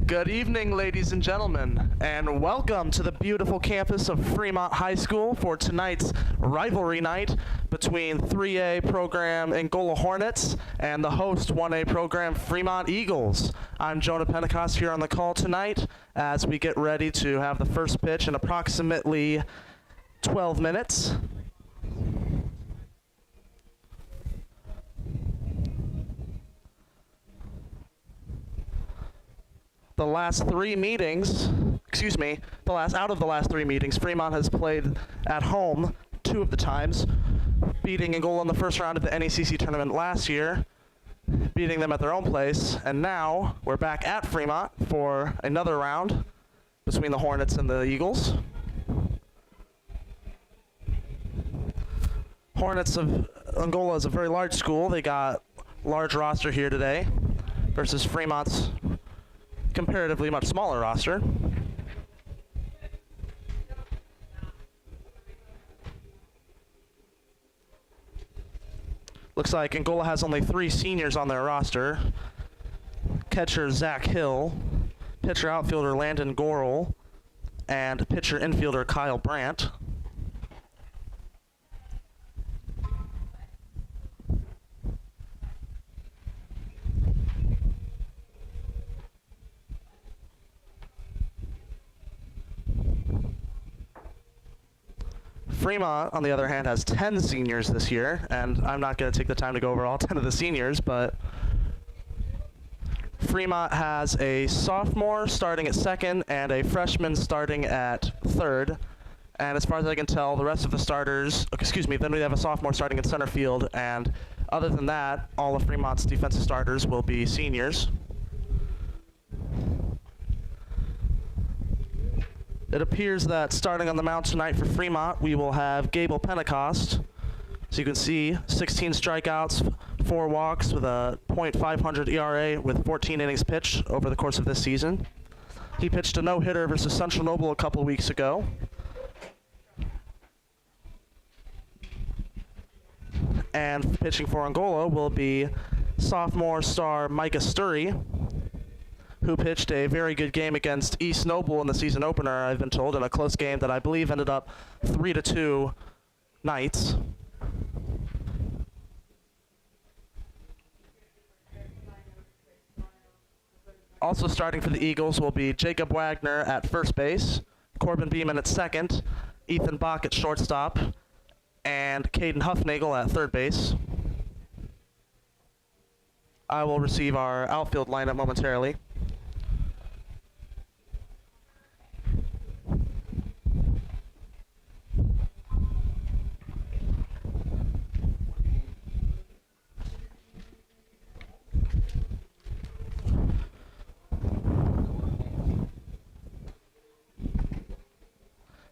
Good evening, ladies and gentlemen, and welcome to the beautiful campus of Fremont High School for tonight's rivalry night between 3A program Angola Hornets and the host 1A program Fremont Eagles. I'm Jonah Pentecost here on the call tonight as we get ready to have the first pitch in approximately 12 minutes. The last three meetings, out of the last three meetings, Fremont has played at home 2 of the times, beating Angola in the first round of the NECC tournament last year, beating them at their own place, and now we're back at Fremont for another round between the Hornets and the Eagles. Hornets of Angola is a very large school. They got a large roster here today versus Fremont's comparatively much smaller roster. Looks like Angola has only 3 seniors on their roster. Catcher Zach Hill, pitcher outfielder Landon Gorel, and pitcher infielder Kyle Brandt. Fremont, on the other hand, has 10 seniors this year, and I'm not going to take the time to go over all 10 of the seniors, but Fremont has a sophomore starting at second and a freshman starting at third. And as far as I can tell, the rest of the starters, then we have a sophomore starting at center field, and other than that, all of Fremont's defensive starters will be seniors. It appears that starting on the mound tonight for Fremont, we will have Gable Pentecost. So you can see 16 strikeouts, 4 walks with a .500 ERA with 14 innings pitched over the course of this season. He pitched a no-hitter versus Central Noble a couple weeks ago. And pitching for Angola will be sophomore star Micah Sturry, who pitched a very good game against East Noble in the season opener, I've been told, in a close game that I believe ended up 3-2 Knights. Also starting for the Eagles will be Jacob Wagner at first base, Corbin Beeman at second, Ethan Bach at shortstop, and Caden Huffnagel at third base. I will receive our outfield lineup momentarily.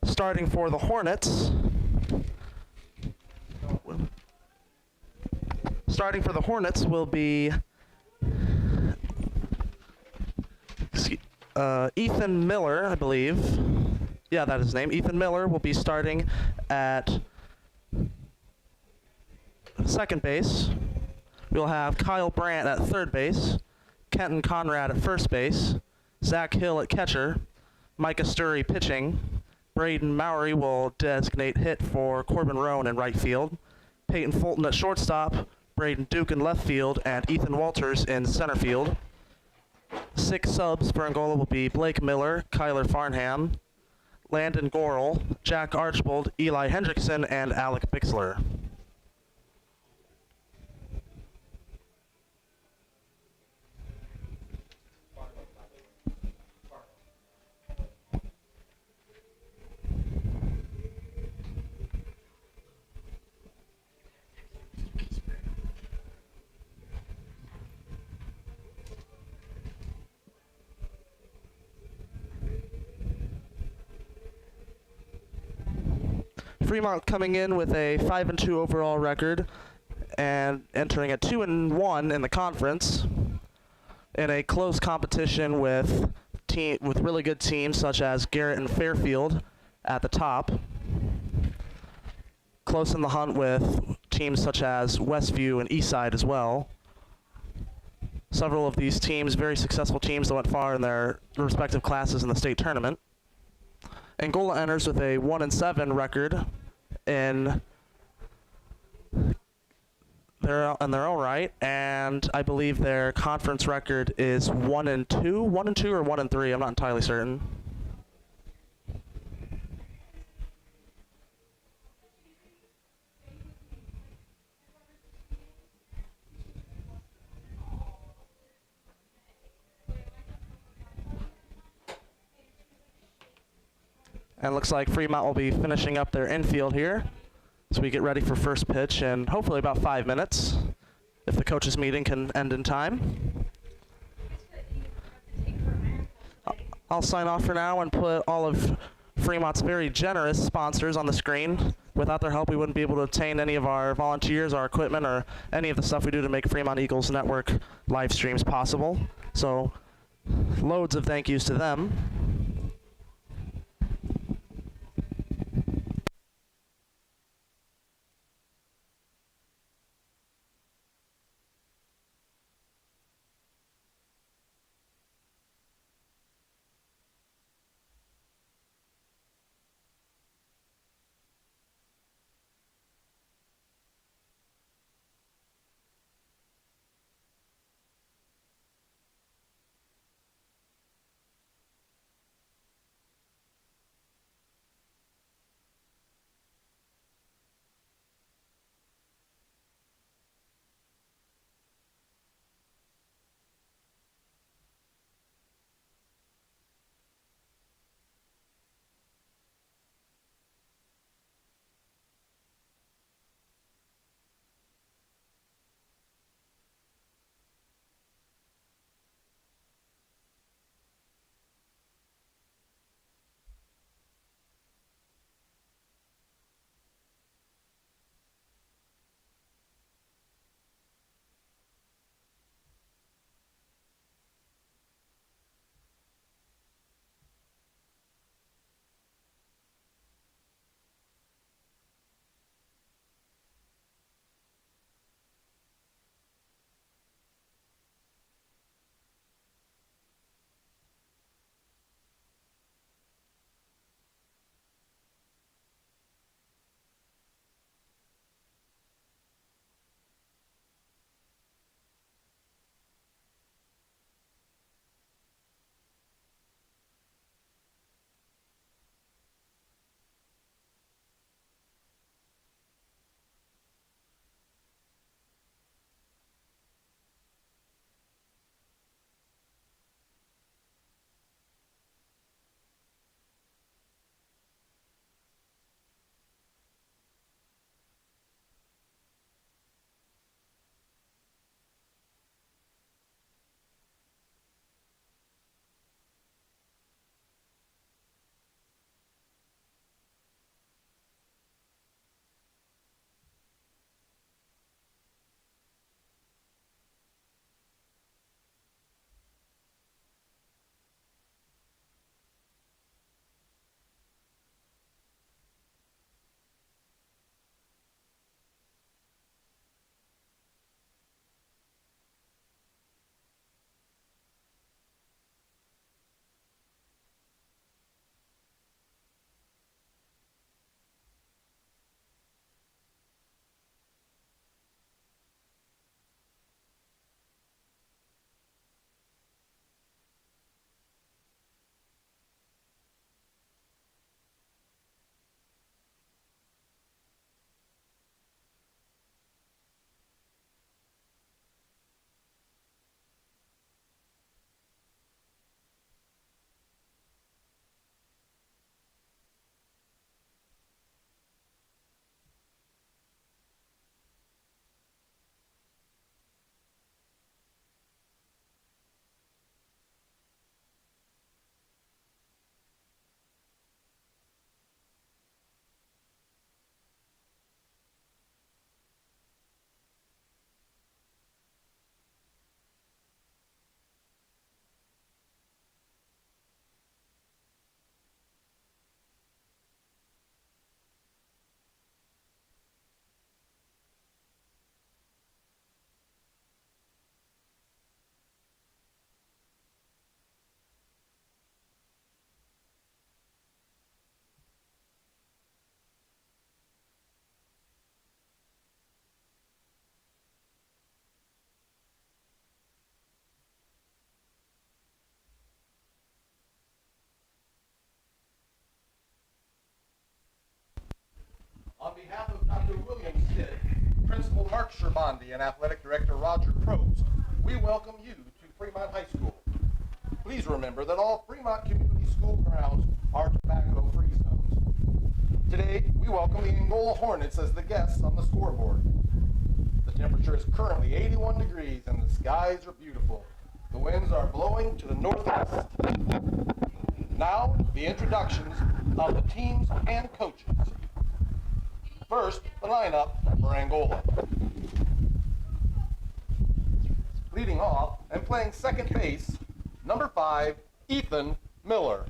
Starting for the Hornets. Starting for the Hornets will be Ethan Miller, I believe. Yeah, that is his name. Ethan Miller will be starting at second base. We'll have Kyle Brandt at third base, Kenton Conrad at first base, Zach Hill at catcher, Micah Sturry pitching. Braden Mowry will designate hit for Corbin Roan in right field, Peyton Fulton at shortstop, Braden Duke in left field, and Ethan Walters in center field. 6 subs for Angola will be Blake Miller, Kyler Farnham, Landon Gorel, Jack Archbold, Eli Hendrickson, and Alec Bixler. Fremont coming in with a 5-2 overall record and entering at 2-1 in the conference in a close competition with really good teams such as Garrett and Fairfield at the top. Close in the hunt with teams such as Westview and Eastside as well. Several of these teams, very successful teams that went far in their respective classes in the state tournament. Angola enters with a 1-7 record in their own right, and I believe their conference record is 1-2, 1-2 or 1-3. I'm not entirely certain. And looks like Fremont will be finishing up their infield here. So we get ready for first pitch in hopefully about 5 minutes, if the coaches' meeting can end in time. I'll sign off for now and put all of Fremont's very generous sponsors on the screen. Without their help, we wouldn't be able to obtain any of our volunteers, our equipment, or any of the stuff we do to make Fremont Eagles Network live streams possible. So loads of thank yous to them. On behalf of Dr. William Stitt, Principal Mark Sherbandi, and Athletic Director Roger Probst, we welcome you to Fremont High School. Please remember that all Fremont Community School grounds are tobacco-free zones. Today, we welcome the Angola Hornets as the guests on the scoreboard. The temperature is currently 81 degrees and the skies are beautiful. The winds are blowing to the northwest. Now, the introductions of the teams and coaches. First, the lineup for Angola. Leading off and playing second base, number 5, Ethan Miller.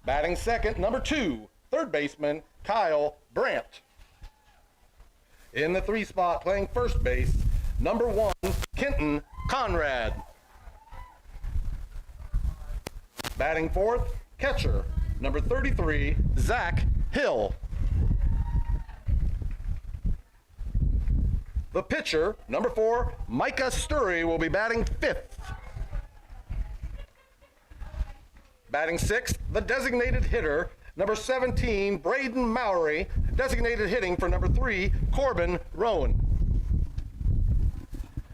Batting second, number 2, third baseman, Kyle Brandt. In the 3 spot, playing first base, number 1, Kenton Conrad. Batting fourth, catcher, number 33, Zach Hill. The pitcher, number 4, Micah Sturry, will be batting fifth. Batting sixth, the designated hitter, number 17, Braden Mowry, designated hitting for number 3, Corbin Rowan.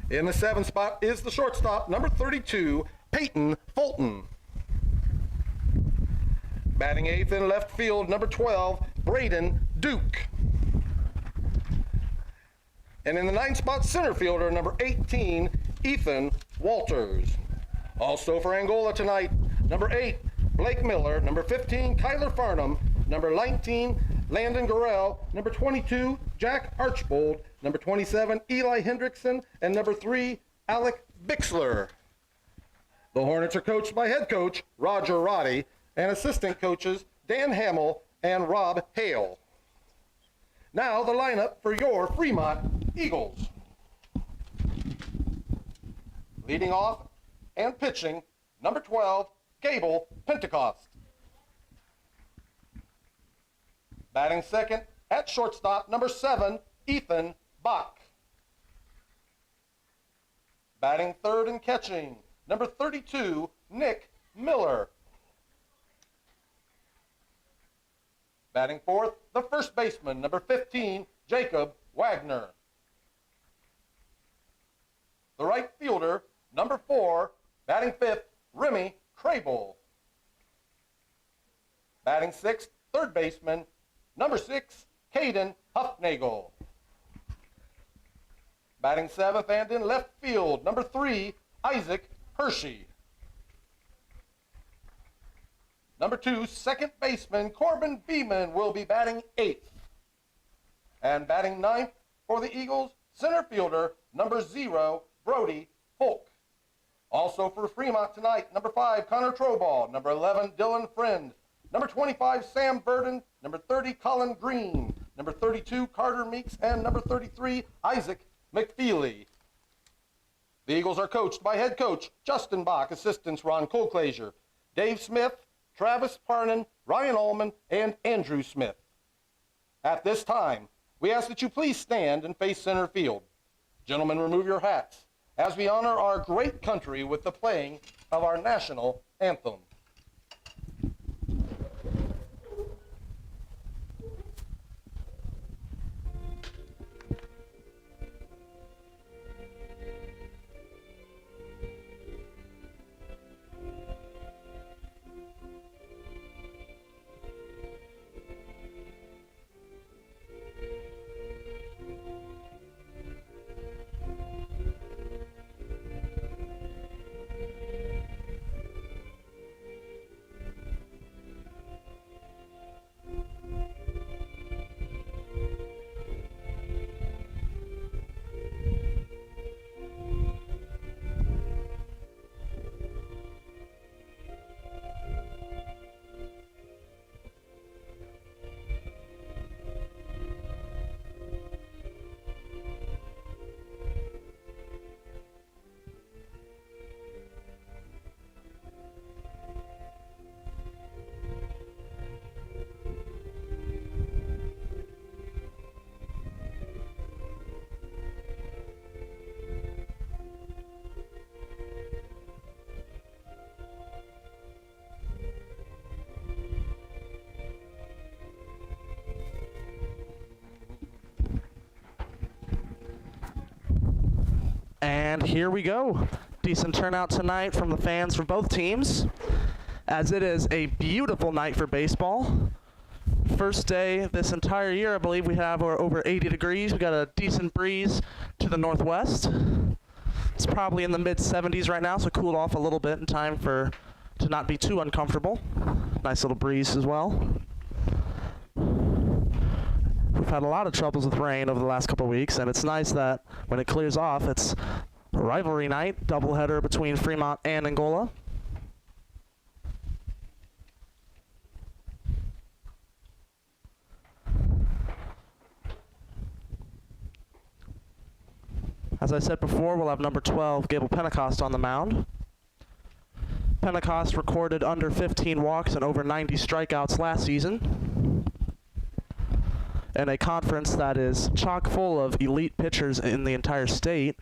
In the 7th spot is the shortstop, number 32, Peyton Fulton. Batting 8th in left field, number 12, Braden Duke. And in the 9th spot, center fielder, number 18, Ethan Walters. Also for Angola tonight, number 8, Blake Miller, number 15, Kyler Farnham, number 19, Landon Gorell, number 22, Jack Archbold, number 27, Eli Hendrickson, and number 3, Alec Bixler. The Hornets are coached by head coach Roger Roddy and assistant coaches Dan Hamill and Rob Hale. Now the lineup for your Fremont Eagles. Leading off and pitching, number 12, Gable Pentecost. Batting second at shortstop, number 7, Ethan Bach. Batting third and catching, number 32, Nick Miller. Batting fourth, the first baseman, number 15, Jacob Wagner. The right fielder, number 4, batting fifth, Remy Crable. Batting sixth, third baseman, number 6, Caden Huffnagel. Batting seventh and in left field, number 3, Isaac Hershey. Number 2, second baseman, Corbin Beeman, will be batting 8th. And batting 9th for the Eagles, center fielder, number 0, Brody Folk. Also for Fremont tonight, number 5, Connor Troball, number 11, Dylan Friend, number 25, Sam Burden, number 30, Colin Green, number 32, Carter Meeks, and number 33, Isaac McFeely. The Eagles are coached by head coach Justin Bach, assistants Ron Colclazier, Dave Smith, Travis Parnan, Ryan Ullman, and Andrew Smith. At this time, we ask that you please stand and face center field. Gentlemen, remove your hats as we honor our great country with the playing of our national anthem. And here we go. Decent turnout tonight from the fans for both teams, as it is a beautiful night for baseball. First day this entire year, I believe we have over 80 degrees. We got a decent breeze to the northwest. It's probably in the mid-70s right now, so cooled off a little bit in time to not be too uncomfortable. Nice little breeze as well. We've had a lot of troubles with rain over the last couple of weeks, and it's nice that when it clears off, it's a rivalry night, doubleheader between Fremont and Angola. As I said before, we'll have number 12, Gable Pentecost, on the mound. Pentecost recorded under 15 walks and over 90 strikeouts last season, in a conference that is chock full of elite pitchers in the entire state,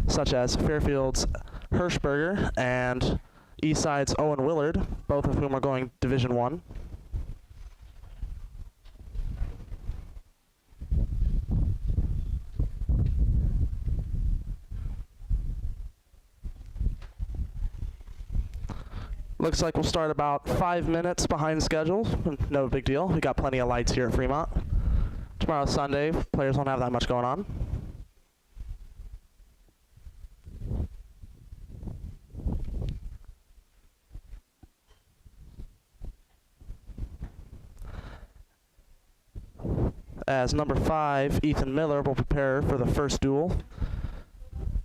such as Fairfield's Hirschberger and Eastside's Owen Willard, both of whom are going Division I. Looks like we'll start about 5 minutes behind schedule. No big deal. We got plenty of lights here at Fremont. Tomorrow's Sunday. Players won't have that much going on. As number 5, Ethan Miller, will prepare for the first duel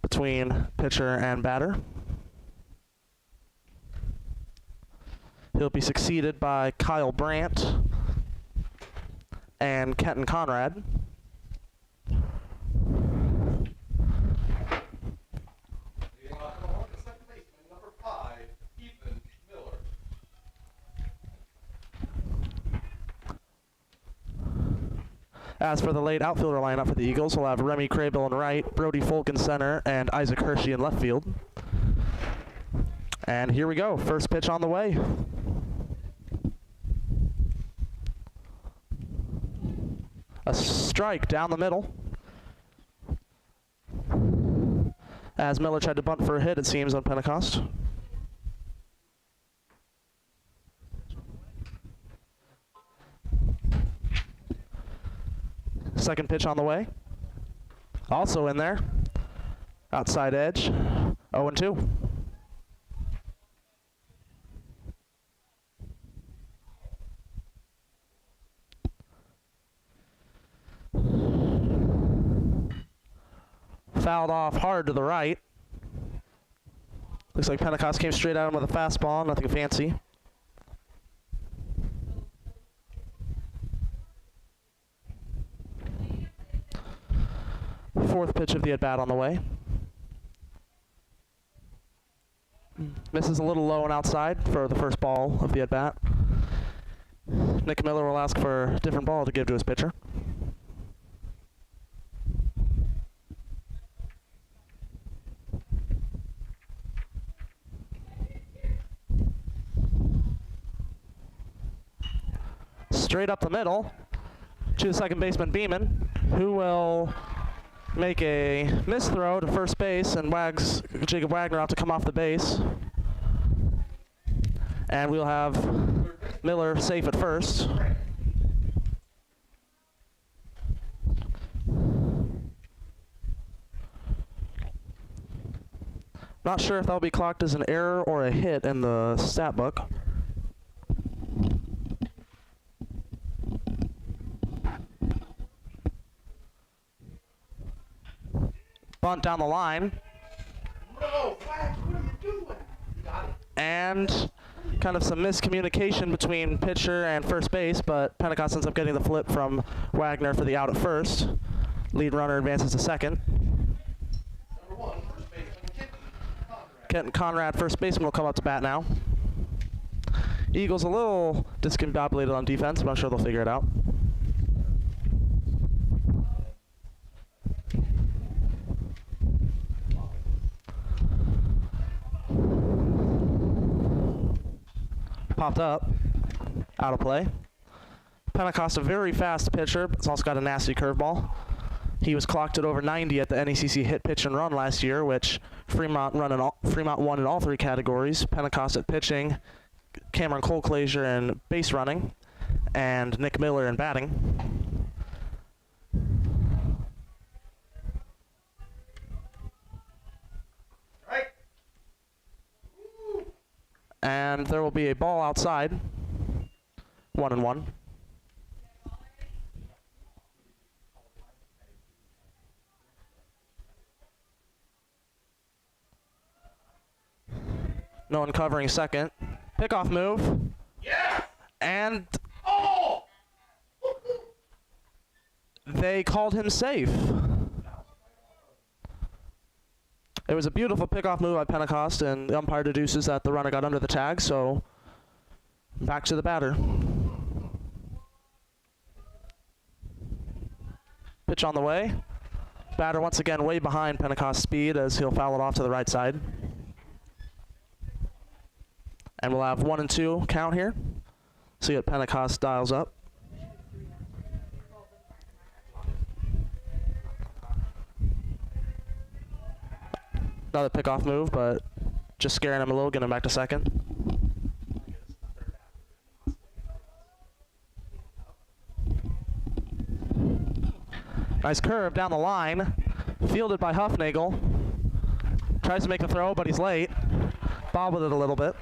between pitcher and batter. He'll be succeeded by Kyle Brandt and Kenton Conrad. Second baseman, number 5, Ethan Miller. As for the late outfielder lineup for the Eagles, we'll have Remy Craybill in right, Brody Folk in center, and Isaac Hershey in left field. And here we go. First pitch on the way. A strike down the middle. As Miller tried to bunt for a hit, it seems, on Pentecost. Second pitch on the way. Also in there. Outside edge. 0-2. Fouled off hard to the right. Looks like Pentecost came straight at him with a fastball, nothing fancy. Fourth pitch of the at-bat on the way. Misses a little low and outside for the first ball of the at-bat. Nick Miller will ask for a different ball to give to his pitcher. Straight up the middle to the second baseman, Beeman, who will make a missed throw to first base and wags Jacob Wagner out to come off the base. And we'll have Miller safe at first. Not sure if that'll be clocked as an error or a hit in the stat book. Bunt down the line. No, Flash, what are you doing? You got it. And kind of some miscommunication between pitcher and first base, but Pentecost ends up getting the flip from Wagner for the out at first. Lead runner advances to second. Number 1, first baseman, Kenton Conrad, first baseman, will come up to bat now. Eagles a little discombobulated on defense, but I'm sure they'll figure it out. Popped up, out of play. Pentecost, a very fast pitcher, but it's also got a nasty curveball. He was clocked at over 90 at the NECC hit, pitch, and run last year, which Fremont won in all three categories: Pentecost at pitching, Cameron Colclazier in base running, and Nick Miller in batting. Right. And there will be a ball outside, 1-1. No one covering second. Pickoff move. Yeah. And Oh! they called him safe. It was a beautiful pickoff move by Pentecost, and the umpire deduces that the runner got under the tag, so back to the batter. Pitch on the way. Batter once again way behind Pentecost's speed as he'll foul it off to the right side. And we'll have 1-2 count here. See what Pentecost dials up. Another pickoff move, but just scaring him a little, getting him back to second. Nice curve down the line, fielded by Huffnagel. Tries to make the throw, but he's late. Bobbled it a little bit.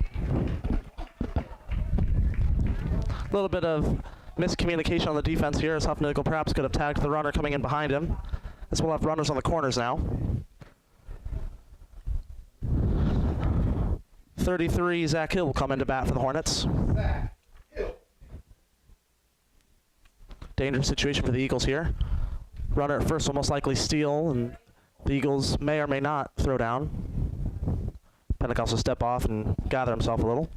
A little bit of miscommunication on the defense here, as Huffnagel perhaps could have tagged the runner coming in behind him. As we'll have runners on the corners now. 33, Zach Hill will come into bat for the Hornets. Zach Hill. Dangerous situation for the Eagles here. Runner at first will most likely steal, and the Eagles may or may not throw down. Pentecost will step off and gather himself a little.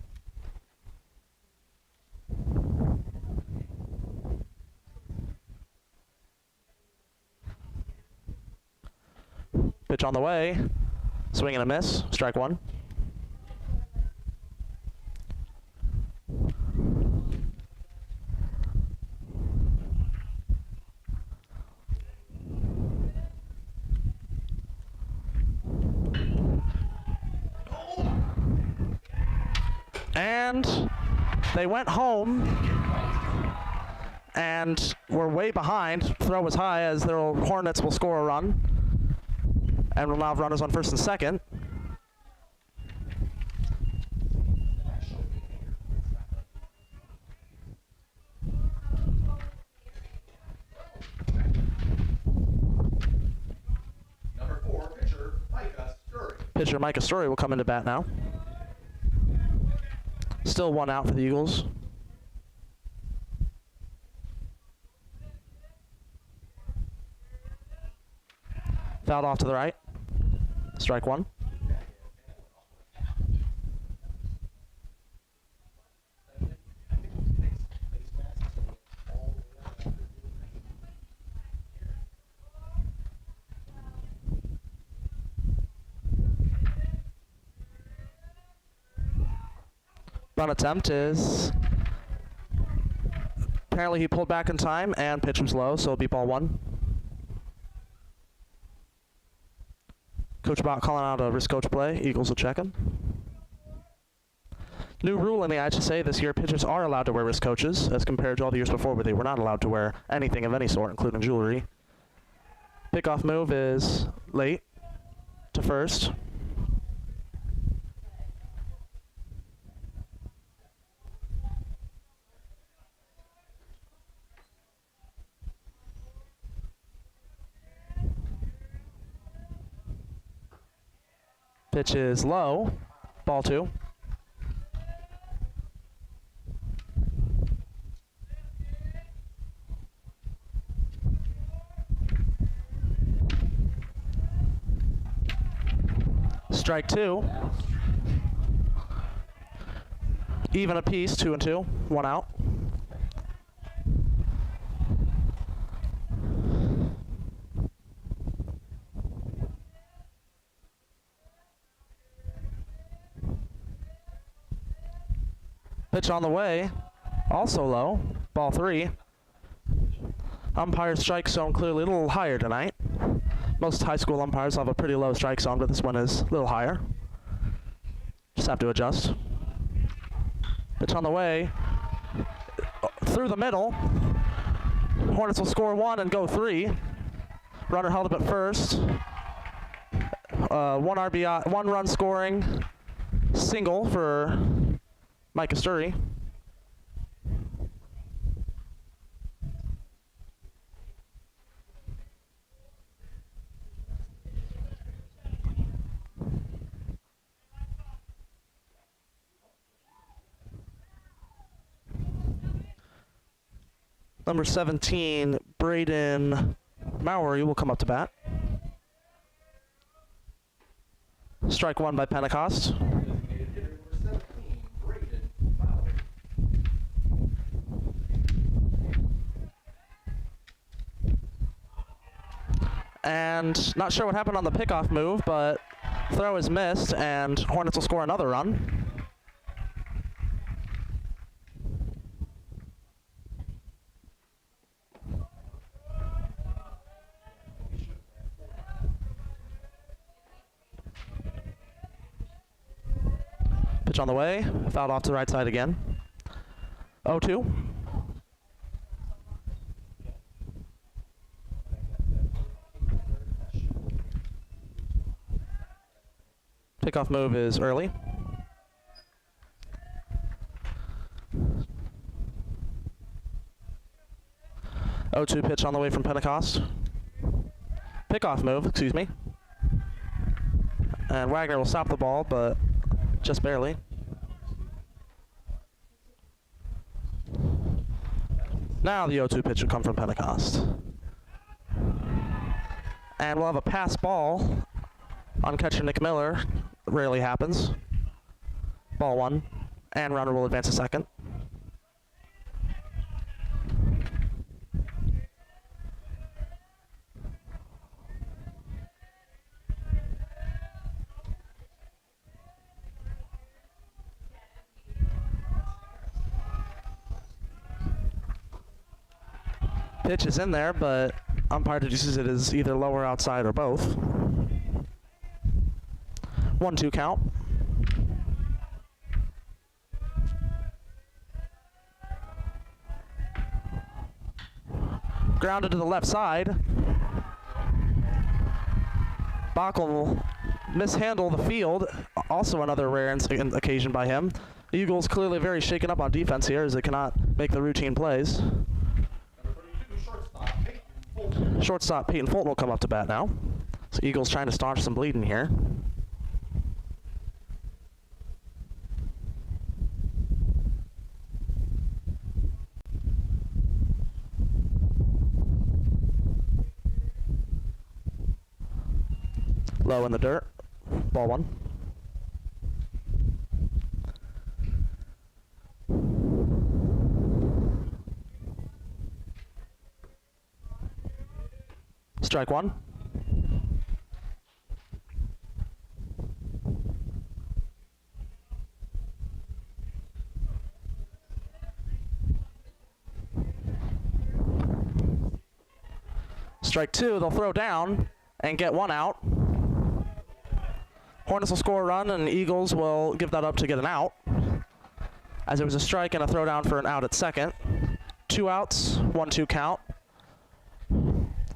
Pitch on the way. Swing and a miss. Strike one. And they went home and were way behind. Throw was high as their Hornets will score a run. And we'll now have runners on first and second. Number 4, pitcher Micah Sturry. Pitcher Micah Story will come into bat now. Still one out for the Eagles. Fouled off to the right. Strike one. Run attempt is, apparently he pulled back in time and pitch was low, so it'll be ball one. Coach Bott calling out a wrist coach play. Eagles will check him. New rule in the IHSA this year, pitchers are allowed to wear wrist coaches as compared to all the years before where they were not allowed to wear anything of any sort, including jewelry. Pickoff move is late to first. Pitch is low, ball two. Strike two. Even apiece, 2-2, one out. Pitch on the way, also low, ball three. Umpire strike zone clearly a little higher tonight. Most high school umpires have a pretty low strike zone, but this one is a little higher. Just have to adjust. Pitch on the way. Through the middle. Hornets will score 1 and go 3. Runner held up at first. 1 RBI, 1 run scoring single for Mike Asturi. Number 17, Braden Mowry will come up to bat. Strike 1 by Pentecost. And not sure what happened on the pickoff move, but throw is missed, and Hornets will score another run. Pitch on the way, fouled off to the right side again. 0-2. Pickoff move is early. Oh-2 pitch on the way from Pentecost. Pickoff move, excuse me. And Wagner will stop the ball, but just barely. Now the 0-2 pitch will come from Pentecost. And we'll have a pass ball on catcher Nick Miller. Rarely happens. Ball 1. And runner will advance to second. Pitch is in there, but umpire deduces it is either lower outside or both. 1-2 count. Grounded to the left side. Bach will mishandle the field. Also another rare occasion by him. The Eagles clearly very shaken up on defense here as they cannot make the routine plays. Shortstop Peyton Fulton will come up to bat now. So Eagles trying to staunch some bleeding here. Low in the dirt. Ball 1. Strike 1. Strike 2, they'll throw down and get 1 out. Hornets will score a run, and Eagles will give that up to get an out, as it was a strike and a throw down for an out at second. 2 outs, 1-2 count.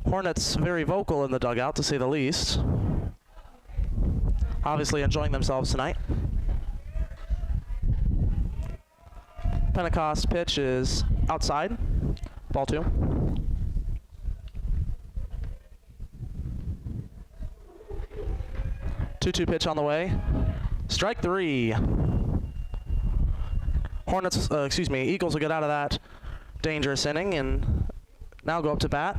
Hornets very vocal in the dugout, to say the least. Obviously enjoying themselves tonight. Pentecost pitch is outside. Ball 2. Two-two pitch on the way. Strike 3. Eagles will get out of that dangerous inning and now go up to bat.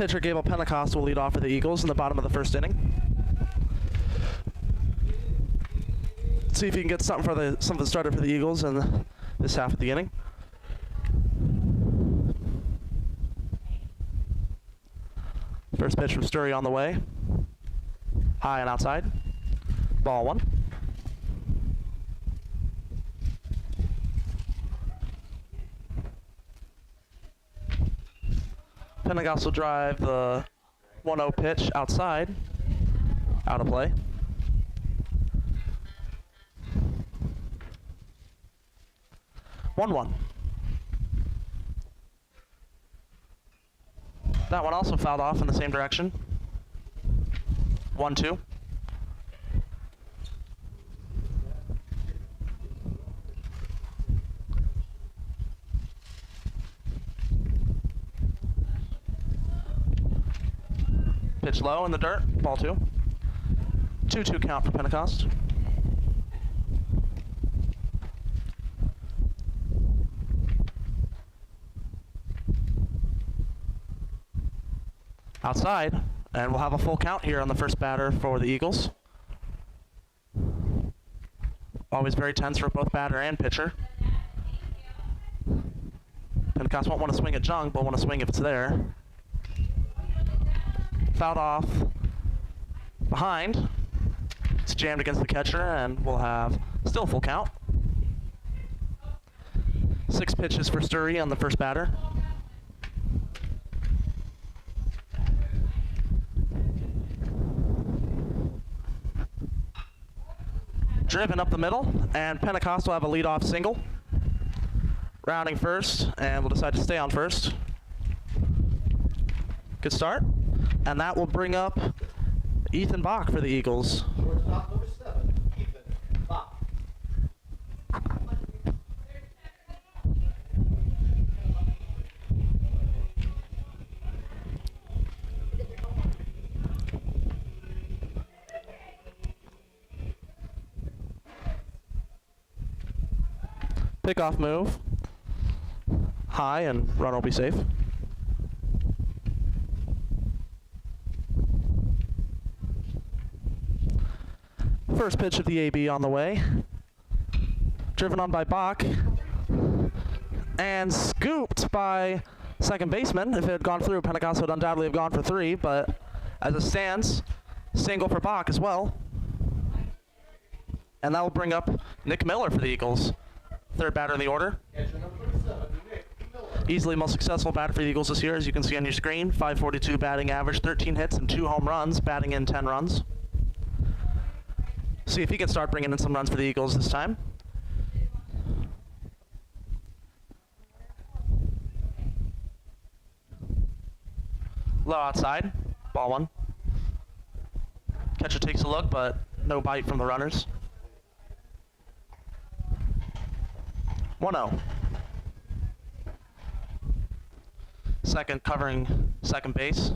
Pitcher Gable Pentecost will lead off for the Eagles in the bottom of the first inning. See if he can get something started for the Eagles in this half of the inning. First pitch from Sturry on the way. High and outside. Ball one. Pentecost will drive the 1-0 pitch outside. Out of play. One. That one also fouled off in the same direction. 1-2. Pitch low in the dirt. Ball two. 2-2 count for Pentecost. Outside, and we'll have a full count here on the first batter for the Eagles. Always very tense for both batter and pitcher. Pentecost won't want to swing at junk, but want to swing if it's there. Fouled off behind. It's jammed against the catcher, and we'll have still a full count. 6 pitches for Sturry on the first batter. Driven up the middle, and Pentecost will have a leadoff single. Rounding first, and we'll decide to stay on first. Good start. And that will bring up Ethan Bach for the Eagles. Shortstop number 7, Ethan Bach. Pickoff move. High, and run will be safe. First pitch of the AB on the way. Driven on by Bach. And scooped by second baseman. If it had gone through, Pentecost would undoubtedly have gone for 3, but as it stands, single for Bach as well. And that will bring up Nick Miller for the Eagles. Third batter in the order. Easily most successful batter for the Eagles this year, as you can see on your screen. 542 batting average, 13 hits and 2 home runs, batting in 10 runs. See if he can start bringing in some runs for the Eagles this time. Low outside, ball one. Catcher takes a look, but no bite from the runners. 1-0. Second covering second base.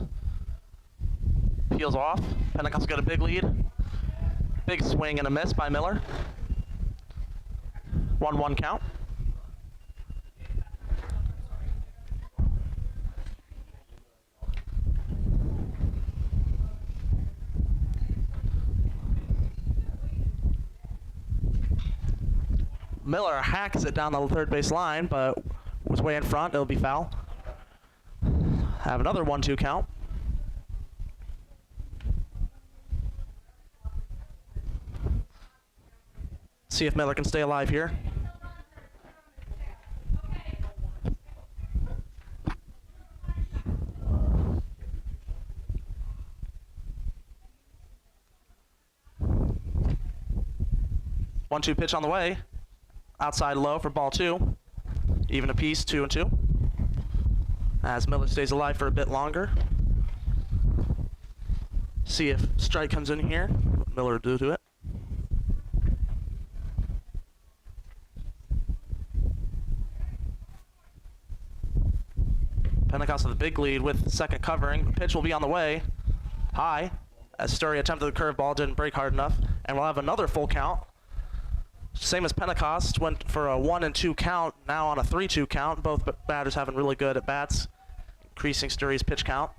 Peels off. Pentecost got a big lead. Big swing and a miss by Miller. 1-1 count. Miller hacks it down the third base line, but was way in front. It'll be foul. Have another 1-2 count. See if Miller can stay alive here. One-two pitch on the way. Outside low for ball two. Even apiece, 2-2. As Miller stays alive for a bit longer. See if strike comes in here. What Miller will do to it. Pentecost with a big lead with second covering. Pitch will be on the way. High. As Sturry attempted the curveball, didn't break hard enough. And we'll have another full count. Same as Pentecost, went for a 1-2 count, now on a 3-2 count. Both batters having really good at bats, increasing Sturry's pitch count.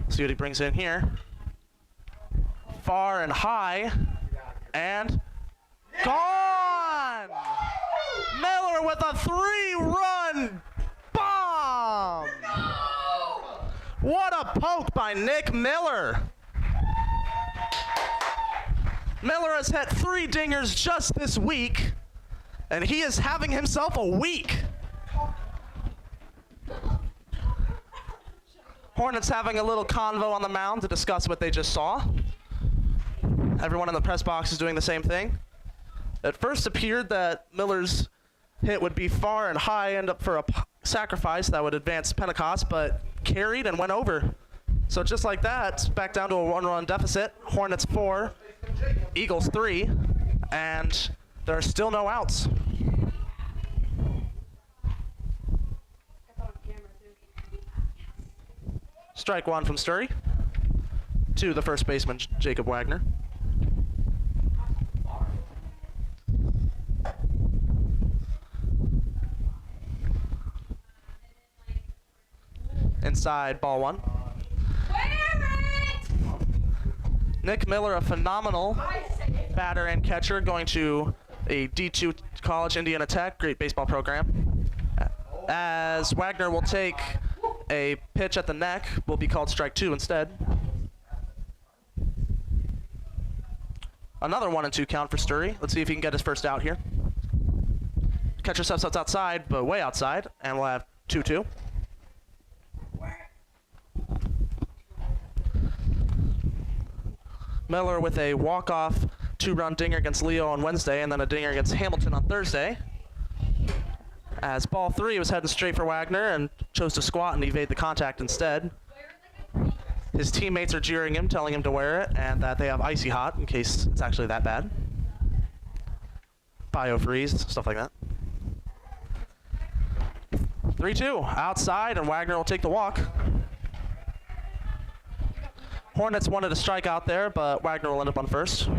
See what he brings in here. Far and high, and gone! Miller with a 3-run bomb! What a poke by Nick Miller! Miller has hit 3 dingers just this week, and he is having himself a week. Hornets having a little convo on the mound to discuss what they just saw. Everyone in the press box is doing the same thing. It first appeared that Miller's hit would be far and high, end up for a sacrifice that would advance Pentecost, but carried and went over. So just like that, it's back down to a 1-run deficit. Hornets 4, Eagles 3, and there are still no outs. Strike 1 from Sturry to the first baseman, Jacob Wagner. Inside, ball 1. Nick Miller, a phenomenal batter and catcher, going to a D2 college, Indiana Tech, great baseball program. As Wagner will take a pitch at the neck, will be called strike 2 instead. Another 1-2 count for Sturry. Let's see if he can get his first out here. Catcher steps outside, but way outside, and we'll have 2-2. Miller with a walk-off 2-run dinger against Leo on Wednesday, and then a dinger against Hamilton on Thursday. As ball 3 was heading straight for Wagner and chose to squat and evade the contact instead. His teammates are jeering him, telling him to wear it, and that they have icy hot in case it's actually that bad. Bio-freeze, stuff like that. 3-2, outside, and Wagner will take the walk. Hornets wanted a strike out there, but Wagner will end up on first.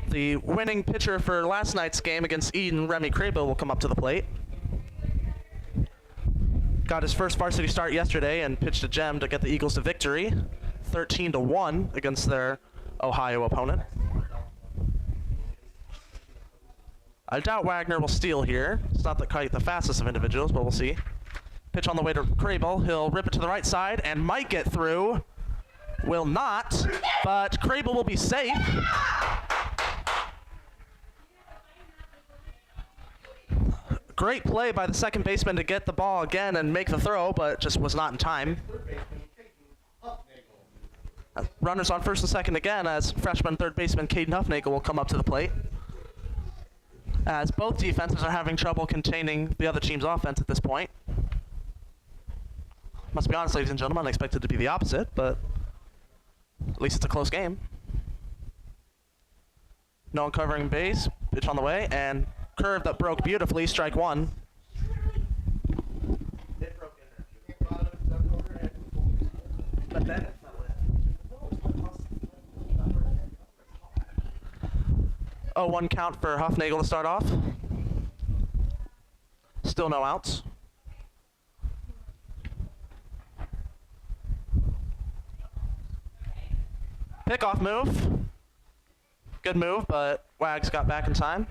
The winning pitcher for last night's game against Eden, Remy Crabo, will come up to the plate. Got his first varsity start yesterday and pitched a gem to get the Eagles to victory, 13-1 against their Ohio opponent. I doubt Wagner will steal here. It's not quite the fastest of individuals, but we'll see. Pitch on the way to Crable. He'll rip it to the right side and might get through. Will not, but Crable will be safe. Great play by the second baseman to get the ball again and make the throw, but just was not in time. Runners on first and second again as freshman third baseman Caden Huffnagel will come up to the plate. As both defenses are having trouble containing the other team's offense at this point. Must be honest, ladies and gentlemen, I expected it to be the opposite, but at least it's a close game. No one covering base, pitch on the way, and curve that broke beautifully, strike 1. It broke in there. 0-1 count for Huffnagel to start off. Still no outs. Pickoff move. Good move, but Wags got back in time.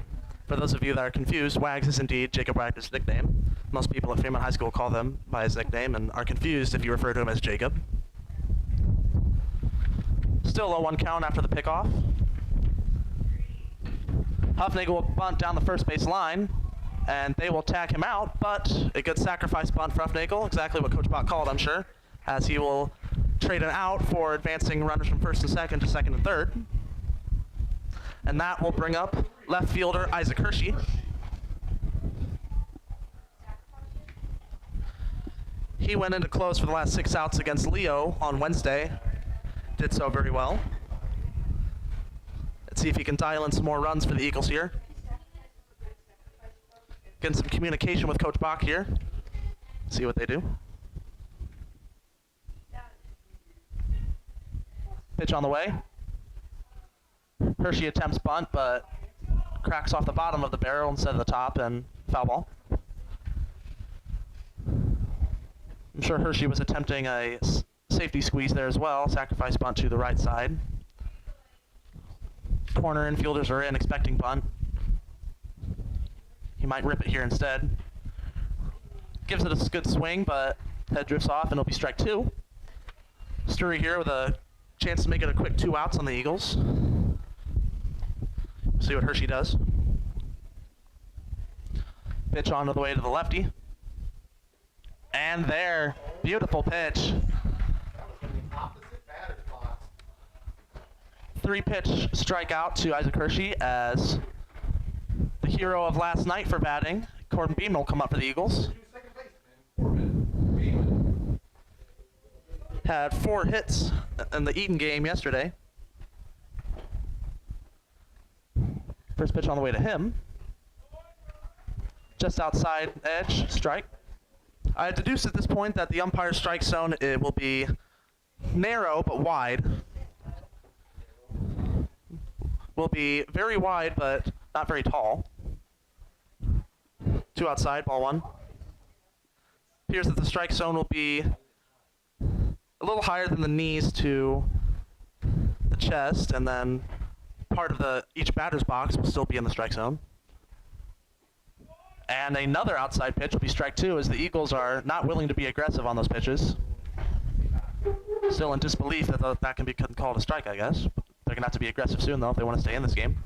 For those of you that are confused, Wags is indeed Jacob Wagner's nickname. Most people at Fremont High School call them by his nickname and are confused if you refer to him as Jacob. Still a 1 count after the pickoff. Huffnagel will bunt down the first base line, and they will tag him out, but a good sacrifice bunt for Huffnagel, exactly what Coach Bach called, I'm sure, as he will trade an out for advancing runners from first and second to second and third. And that will bring up left fielder Isaac Hershey. He went into close for the last 6 outs against Leo on Wednesday. Did so very well. Let's see if he can dial in some more runs for the Eagles here. Getting some communication with Coach Bach here. See what they do. Pitch on the way. Hershey attempts bunt, but cracks off the bottom of the barrel instead of the top, and foul ball. I'm sure Hershey was attempting a safety squeeze there as well. Sacrifice bunt to the right side. Corner infielders are in, expecting bunt. He might rip it here instead. Gives it a good swing, but head drifts off, and it'll be strike two. Sturry here with a chance to make it a quick 2 outs on the Eagles. See what Hershey does. Pitch onto the way to the lefty. And there, beautiful pitch. 3-pitch strikeout to Isaac Hershey as the hero of last night for batting, Corbin Beeman, will come up for the Eagles. Had 4 hits in the Eaton game yesterday. First pitch on the way to him. Just outside edge, strike. I deduced at this point that the umpire's strike zone, it will be narrow but wide. Will be very wide but not very tall. 2 outside, ball 1. Appears that the strike zone will be a little higher than the knees to the chest, and then part of each batter's box will still be in the strike zone. And another outside pitch will be strike 2, as the Eagles are not willing to be aggressive on those pitches. Still in disbelief that that can be called a strike, I guess. They're going to have to be aggressive soon, though, if they want to stay in this game.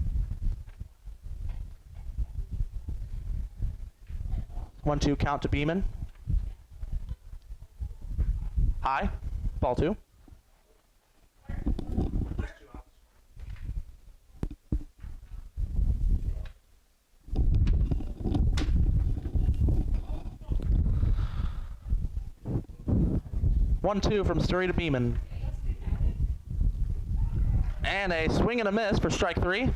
1-2 count to Beeman. High. Ball 2. One, 2 from Sturry to Beeman. And a swing and a miss for strike 3.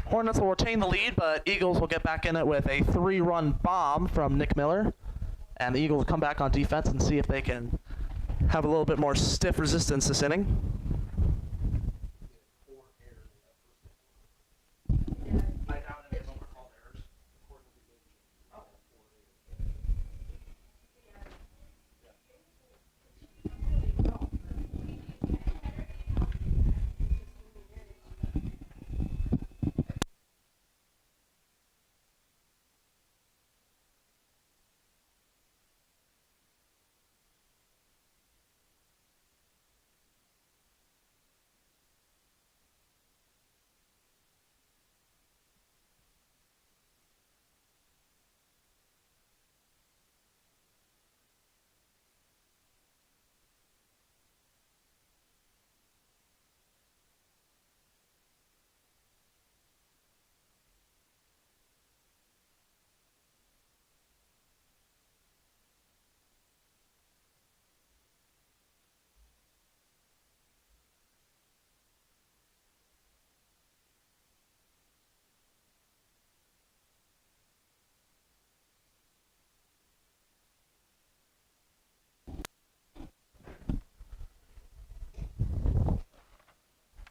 Hornets will retain the lead, but Eagles will get back in it with a 3-run bomb from Nick Miller. And the Eagles will come back on defense and see if they can have a little bit more stiff resistance this inning.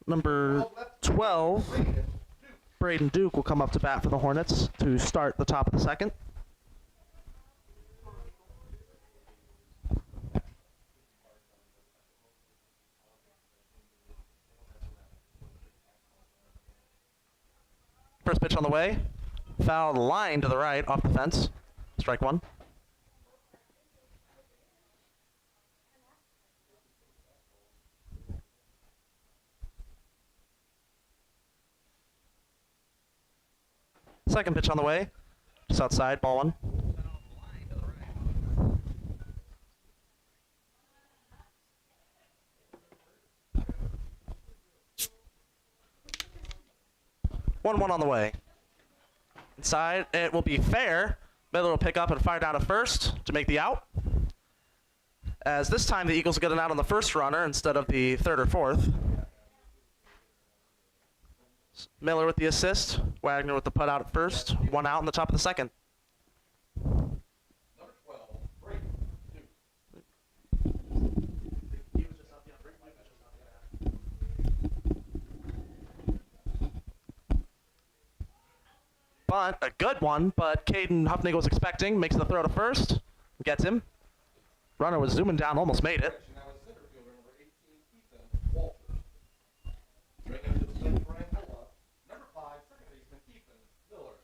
Number 12, Braden Duke, will come up to bat for the Hornets to start the top of the second. First pitch on the way. Foul line to the right, off the fence. Strike 1. Second pitch on the way, just outside, ball 1. One on the way. Inside, it will be fair. Miller will pick up and fire down to first to make the out. As this time the Eagles will get an out on the first runner instead of the third or fourth. Miller with the assist. Wagner with the put out at first. 1 out in the top of the second. Number 12, Braden Duke. Bunt, a good one, but Caden Huffnagel was expecting. Makes the throw to first. Gets him. Runner was zooming down, almost made it. Now is center fielder number 18, Ethan Walter. Bringing to the plate for Angola, number 5, second baseman Ethan Miller.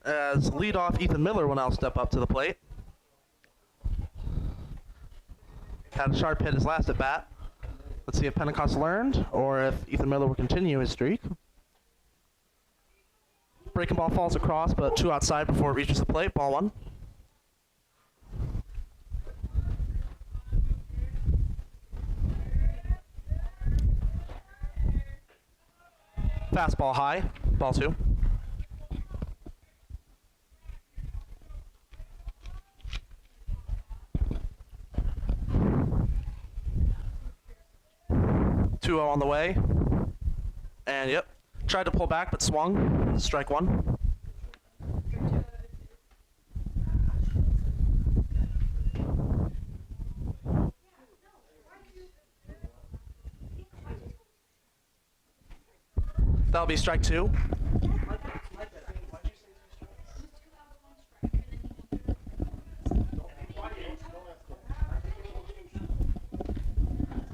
As leadoff Ethan Miller will now step up to the plate. Had a sharp hit his last at bat. Let's see if Pentecost learned or if Ethan Miller will continue his streak. Breaking ball falls across, but 2 outside before it reaches the plate. Ball 1. Fastball high. Ball 2. Two on the way. And yep. Tried to pull back but swung. Strike 1. That'll be strike 2.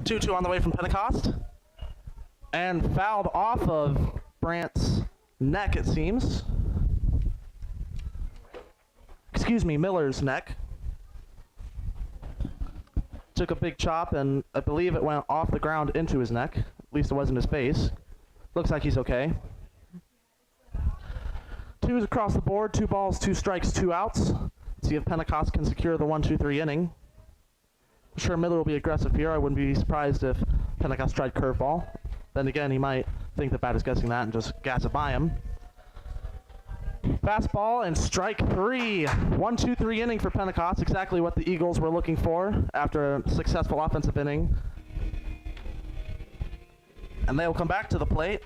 Two on the way from Pentecost. And fouled off of Brandt's neck, it seems. Excuse me, Miller's neck. Took a big chop, and I believe it went off the ground into his neck. At least it wasn't his face. Looks like he's okay. 2s across the board, 2 balls, 2 strikes, 2 outs. Let's see if Pentecost can secure the 1-2-3 inning. I'm sure Miller will be aggressive here. I wouldn't be surprised if Pentecost tried curveball. Then again, he might think the bat is guessing that and just gas it by him. Fastball and strike 3. 1-2-3 inning for Pentecost. Exactly what the Eagles were looking for after a successful offensive inning. And they will come back to the plate.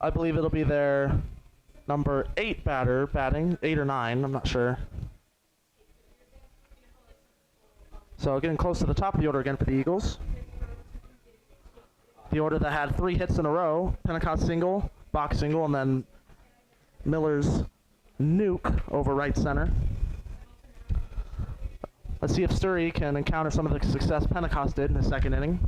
I believe it'll be their number 8 batter batting, 8 or 9, I'm not sure. So getting close to the top of the order again for the Eagles. The order that had 3 hits in a row, Pentecost single, box single, and then Miller's nuke over right center. Let's see if Sturry can encounter some of the success Pentecost did in the second inning.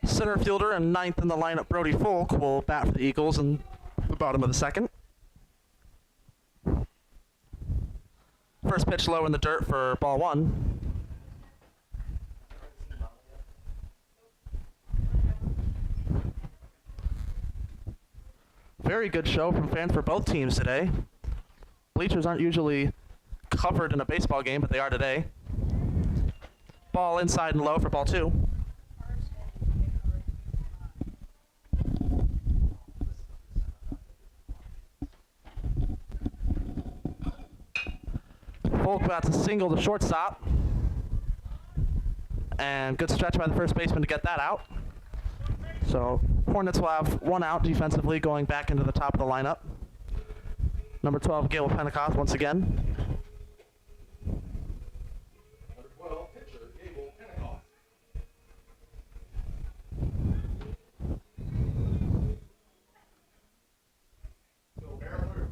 Center fielder and 9th in the lineup, Brody Folk, will bat for the Eagles in the bottom of the second. First pitch low in the dirt for ball 1. Very good show from fans for both teams today. Bleachers aren't usually covered in a baseball game, but they are today. Ball inside and low for ball 2. Folk bats a single to shortstop. And good stretch by the first baseman to get that out. So Hornets will have 1 out defensively going back into the top of the lineup. Number 12, Gable Pentecost once again. Number 12, pitcher Gable Pentecost. Still barreler.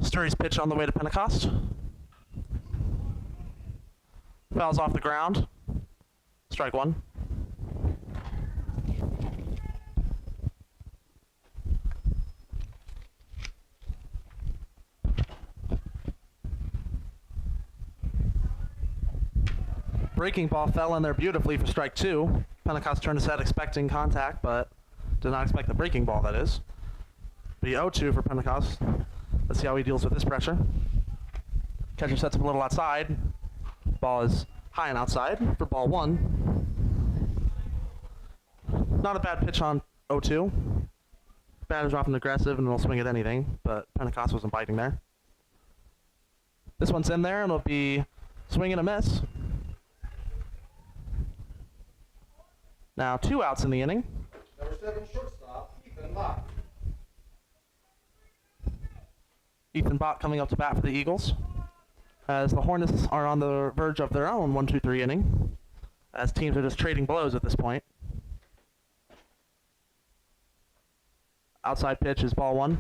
Sturry's pitch on the way to Pentecost. Fouls off the ground. Strike 1. Breaking ball fell in there beautifully for strike 2. Pentecost turned his head expecting contact, but did not expect the breaking ball, that is. The 0-2 for Pentecost. Let's see how he deals with this pressure. Catcher sets him a little outside. Ball is high and outside for ball 1. Not a bad pitch on 0-2. Batter's often aggressive and will swing at anything, but Pentecost wasn't biting there. This one's in there and it'll be swing and a miss. Now 2 outs in the inning. Number 7 shortstop, Ethan Locke. Ethan Bott coming up to bat for the Eagles, as the Hornets are on the verge of their own 1-2-3 inning, as teams are just trading blows at this point. Outside pitch is ball 1.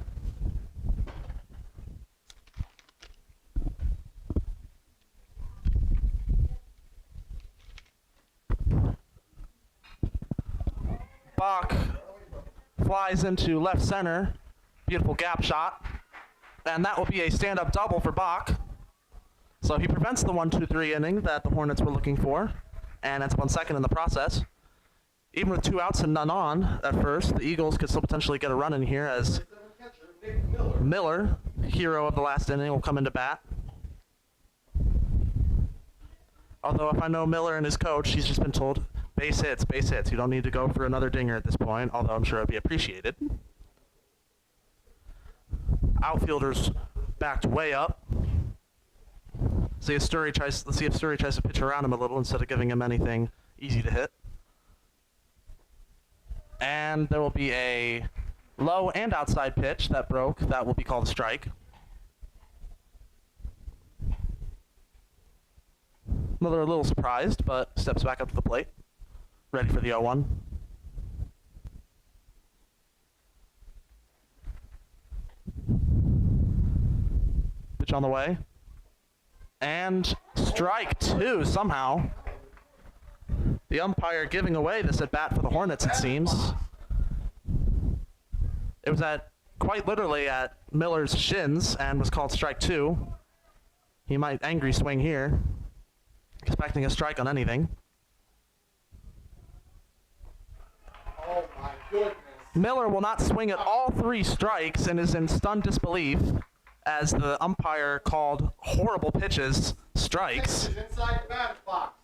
Bach flies into left center. Beautiful gap shot. And that will be a stand-up double for Bach. So he prevents the 1-2-3 inning that the Hornets were looking for, and ends up on second in the process. Even with 2 outs and none on at first, the Eagles could still potentially get a run in here, as Miller, hero of the last inning, will come into bat. Although if I know Miller and his coach, he's just been told, base hits, base hits. You don't need to go for another dinger at this point, although I'm sure it would be appreciated. Outfielders backed way up. Let's see if Sturry tries to pitch around him a little instead of giving him anything easy to hit. And there will be a low and outside pitch that broke. That will be called a strike. Miller a little surprised, but steps back up to the plate, ready for the 0-1. Pitch on the way. And strike 2 somehow. The umpire giving away this at bat for the Hornets, it seems. It was quite literally at Miller's shins and was called strike 2. He might angry swing here, expecting a strike on anything. Oh my goodness. Miller will not swing at all 3 strikes and is in stunned disbelief as the umpire called horrible pitches strikes. Inside the batter's box.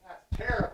That's terrible.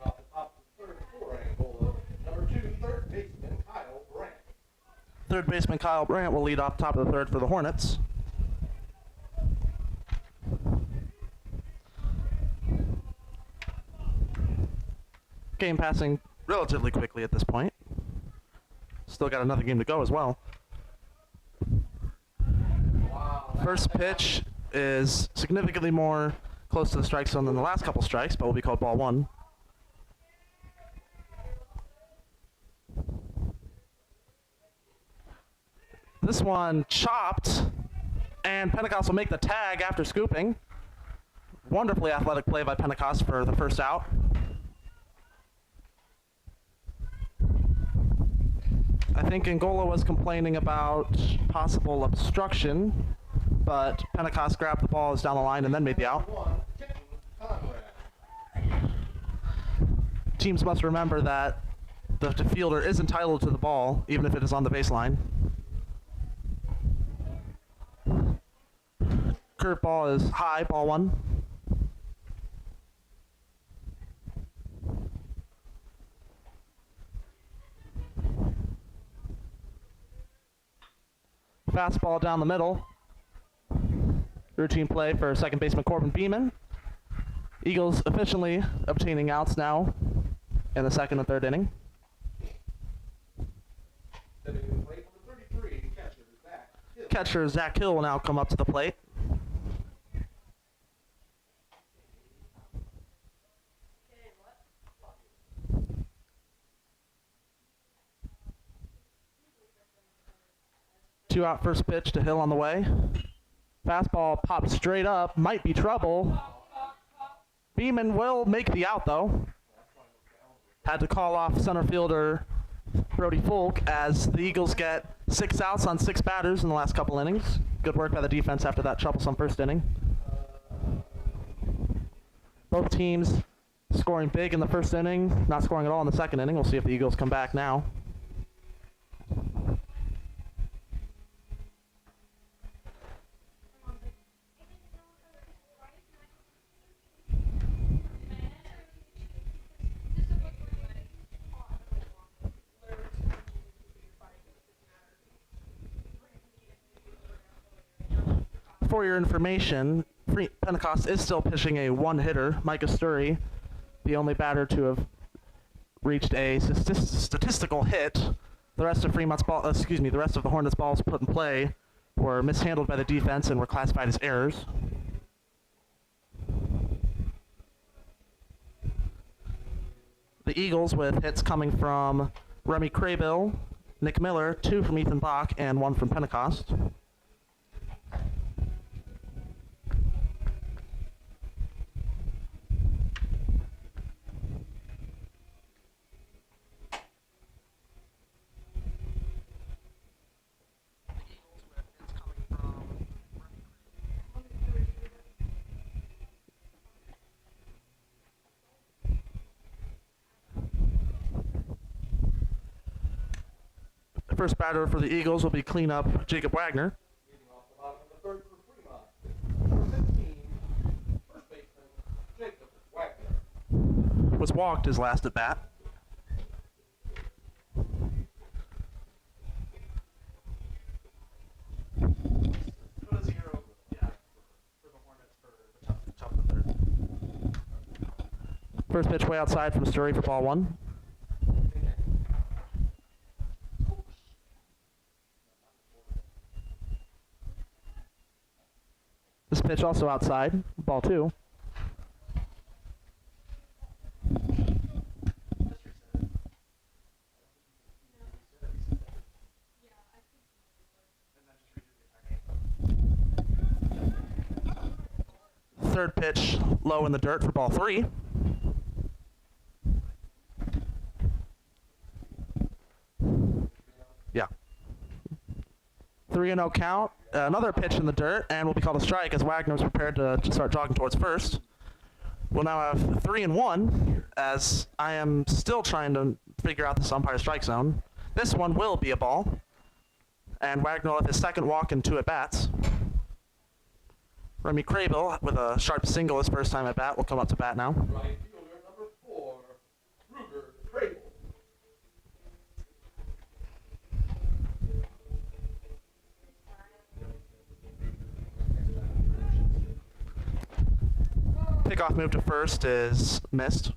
Off the top of the third for Angola, number 2, third baseman Kyle Brandt. Third baseman Kyle Brandt will lead off top of the third for the Hornets. Game passing relatively quickly at this point. Still got another game to go as well. Wow, First pitch is significantly more close to the strike zone than the last couple strikes, but will be called ball 1. This one chopped, and Pentecost will make the tag after scooping. Wonderfully athletic play by Pentecost for the first out. I think Angola was complaining about possible obstruction, but Pentecost grabbed the balls down the line and then made the out. Teams must remember that the fielder is entitled to the ball, even if it is on the baseline. Curve ball is high, ball one. Fastball down the middle. Routine play for second baseman Corbin Beeman. Eagles efficiently obtaining outs now in the second and third inning. Catcher Zach Hill will now come up to the plate. Two out first pitch to Hill on the way. Fastball popped straight up, might be trouble. Beeman will make the out though. Had to call off center fielder Brody Folk as the Eagles get 6 outs on 6 batters in the last couple innings. Good work by the defense after that troublesome first inning. Both teams scoring big in the first inning, not scoring at all in the second inning. We'll see if the Eagles come back now. For your information, Pentecost is still pitching a one-hitter, Micah Sturry, the only batter to have reached a statistical hit. The rest of the rest of the Hornets balls put in play were mishandled by the defense and were classified as errors. The Eagles with hits coming from Remy Craybill, Nick Miller, 2 from Ethan Bach, and 1 from Pentecost. The first batter for the Eagles will be cleanup Jacob Wagner. Leading off the bottom of the third for Fremont. Number 15, first baseman Jacob Wagner. Was walked his last at bat. First pitch way outside from Sturry for ball 1. This pitch also outside, ball 2. Third pitch low in the dirt for ball 3. Yeah. 3-0 count. Another pitch in the dirt, and will be called a strike as Wagner is prepared to start jogging towards first. We'll now have 3-1, as I am still trying to figure out this umpire strike zone. This one will be a ball, and Wagner will have his second walk and 2 at-bats. Remy Craybill, with a sharp single his first time at bat, will come up to bat now. Right fielder number 4, Ruger Crable. Pickoff move to first is missed.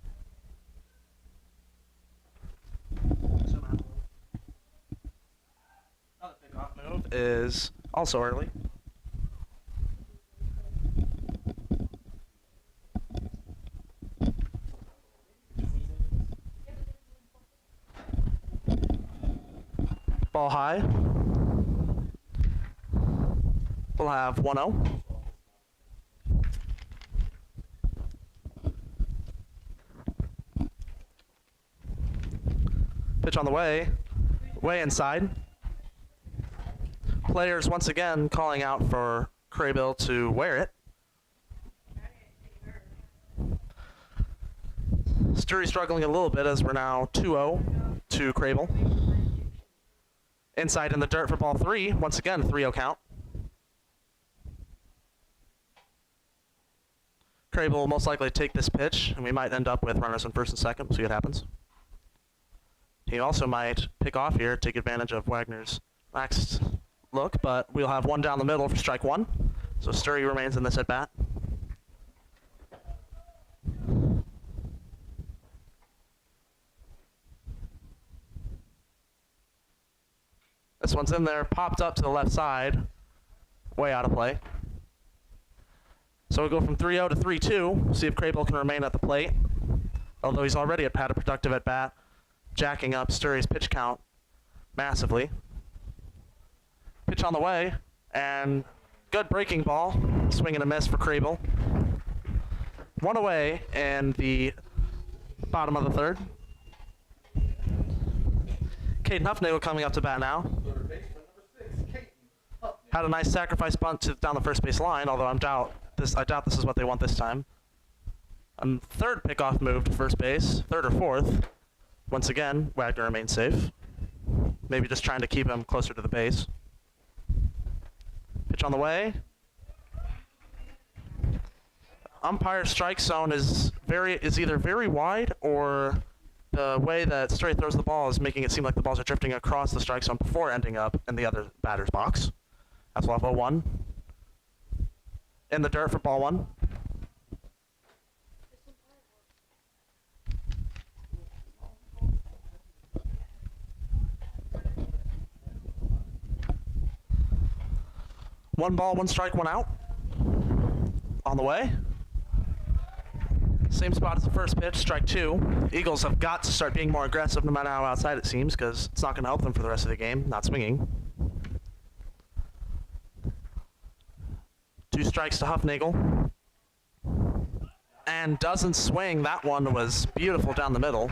Another pickoff move is also early. Ball high. We'll have 1-0. Pitch on the way inside. Players once again calling out for Craybill to wear it. Sturry struggling a little bit as we're now 2-0 to Craybill. Inside in the dirt for ball 3. Once again, 3-0 count. Craybill will most likely take this pitch, and we might end up with runners on first and second. We'll see what happens. He also might pick off here, take advantage of Wagner's lax look, but we'll have one down the middle for strike 1. So Sturry remains in this at bat. This one's in there, popped up to the left side, way out of play. So we'll go from 3-0 to 3-2, see if Craybill can remain at the plate. Although he's already had a productive at bat, jacking up Sturry's pitch count massively. Pitch on the way, and good breaking ball, swing and a miss for Craybill. One away in the bottom of the third. Caden Huffnagel coming up to bat now. Had a nice sacrifice bunt down the first base line, although I doubt this is what they want this time. Third pickoff move to first base, third or fourth. Once again, Wagner remains safe. Maybe just trying to keep him closer to the base. Pitch on the way. Umpire's strike zone is either very wide, or the way that Sturry throws the ball is making it seem like the balls are drifting across the strike zone before ending up in the other batter's box. That's we'll have 0-1. In the dirt for ball 1. One ball, one strike, one out. On the way. Same spot as the first pitch, strike 2. Eagles have got to start being more aggressive no matter how outside it seems, because it's not going to help them for the rest of the game, not swinging. 2 strikes to Huffnagel. And doesn't swing. That one was beautiful down the middle.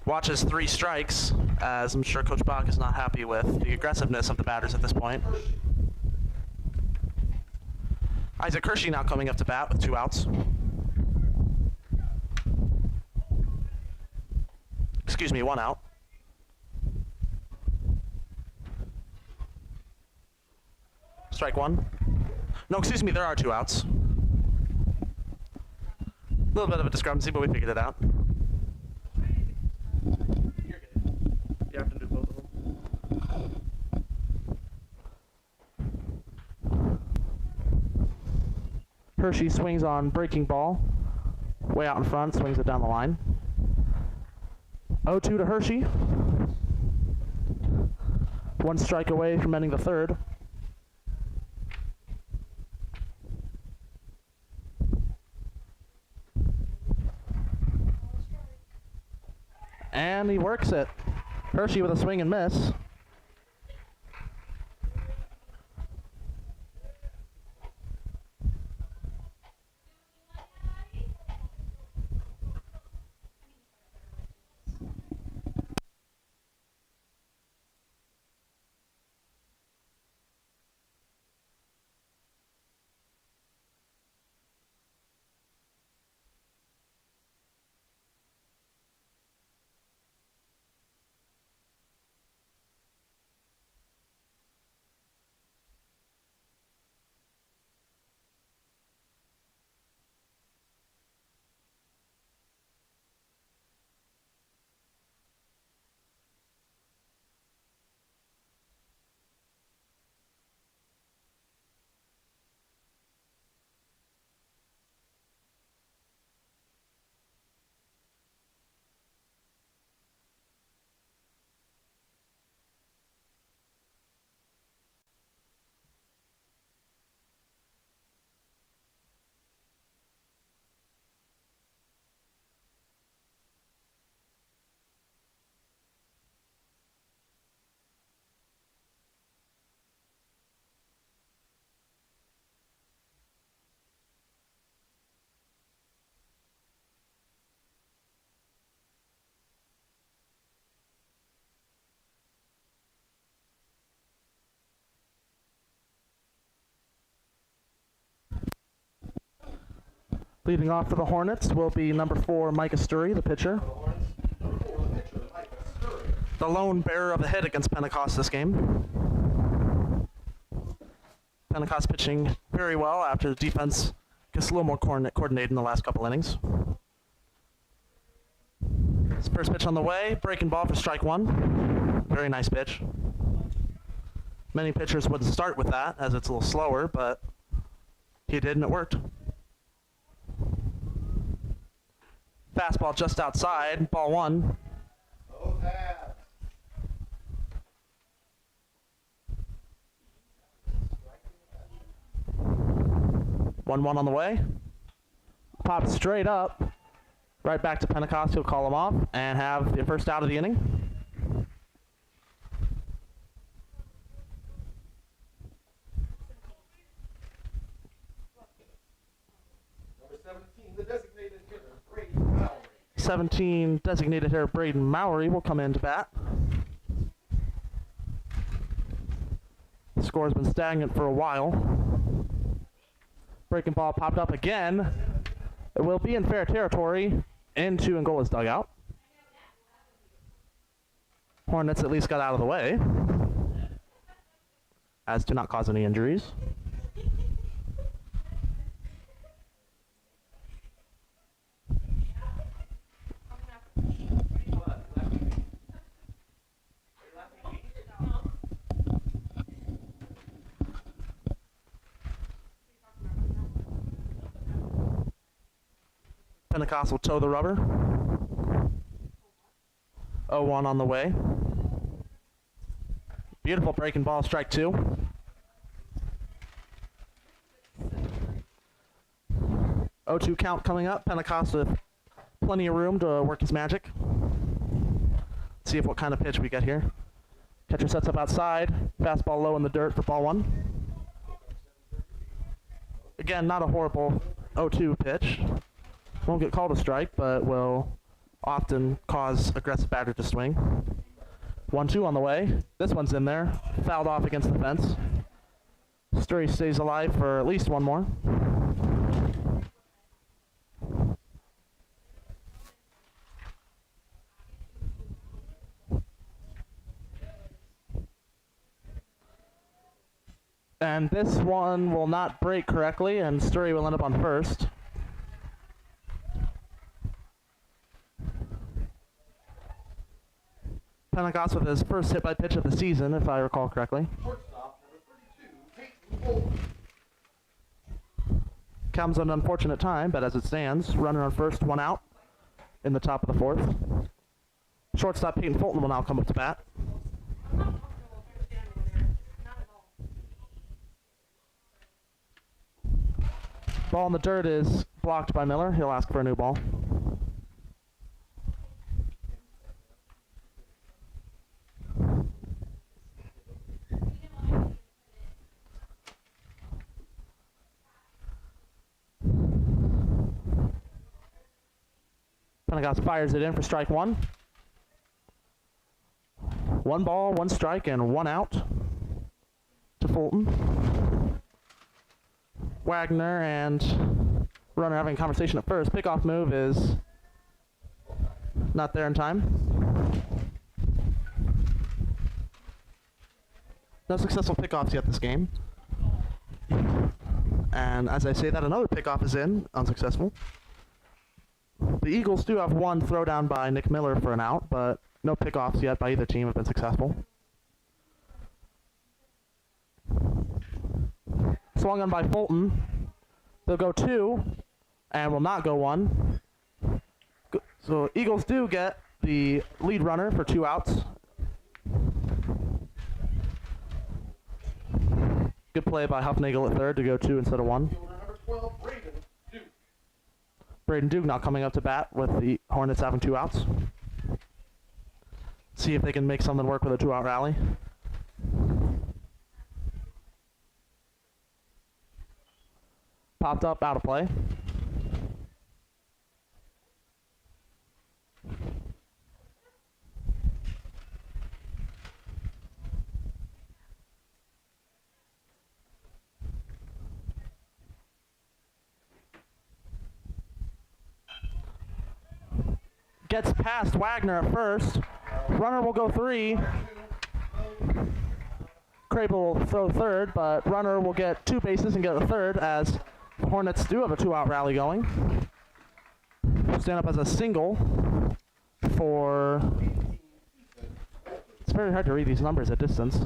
Watches 3 strikes, as I'm sure Coach Bach is not happy with the aggressiveness of the batters at this point. Isaac Hershey now coming up to bat with 2 outs. Excuse me, 1 out. Strike 1. No, excuse me, there are 2 outs. A little bit of a discrepancy, but we figured it out. You're good. You have to do both of them. Hershey swings on breaking ball. Way out in front, swings it down the line. 0-2 to Hershey. 1 strike away from ending the third. And he works it. Hershey with a swing and miss. Leading off for the Hornets will be number 4, Micah Sturry, the pitcher. The lone bearer of the hit against Pentecost this game. Pentecost pitching very well after the defense gets a little more coordinated in the last couple innings. First pitch on the way, breaking ball for strike 1. Very nice pitch. Many pitchers wouldn't start with that as it's a little slower, but he did and it worked. Fastball just outside, ball 1. 1-1 on the way. Pop straight up. Right back to Pentecost. He'll call him off and have the first out of the inning. Number 17, the designated hitter, Braden Mowry. 17, designated hitter Braden Mowry will come in to bat. The score has been stagnant for a while. Breaking ball popped up again. It will be in fair territory into Angola's dugout. Hornets at least got out of the way, as to not cause any injuries. Pentecost will toe the rubber. 0-1 on the way. Beautiful breaking ball, strike 2. 0-2 count coming up. Pentecost with plenty of room to work his magic. Let's see what kind of pitch we get here. Catcher sets up outside. Fastball low in the dirt for ball 1. Again, not a horrible 0-2 pitch. Won't get called a strike, but will often cause aggressive batter to swing. 1-2 on the way. This one's in there. Fouled off against the fence. Sturry stays alive for at least one more. And this one will not break correctly, and Sturry will end up on first. Pentecost with his first hit by pitch of the season, if I recall correctly. Shortstop, number 32, Comes at an unfortunate time, but as it stands, runner on first, 1 out in the top of the 4th. Shortstop Peyton Fulton will now come up to bat. Ball in the dirt is blocked by Miller. He'll ask for a new ball. Pentecost fires it in for strike 1. 1 ball, 1 strike, and 1 out to Fulton. Wagner and runner having a conversation at first. Pickoff move is not there in time. No successful pickoffs yet this game. And as I say that, another pickoff is in, unsuccessful. The Eagles do have 1 throwdown by Nick Miller for an out, but no pickoffs yet by either team have been successful. Swung on by Fulton. They'll go 2 and will not go 1. So Eagles do get the lead runner for 2 outs. Good play by Huffnagel at third to go 2 instead of 1. number 12, Braden Duke. Braden Duke now coming up to bat with the Hornets having 2 outs. See if they can make something work with a 2-out rally. Popped up, out of play. gets past Wagner at first. Runner will go 3. Crable will throw third, but runner will get 2 bases and get a third as the Hornets do have a 2-out rally going. Stand up as a single for... It's very hard to read these numbers at distance.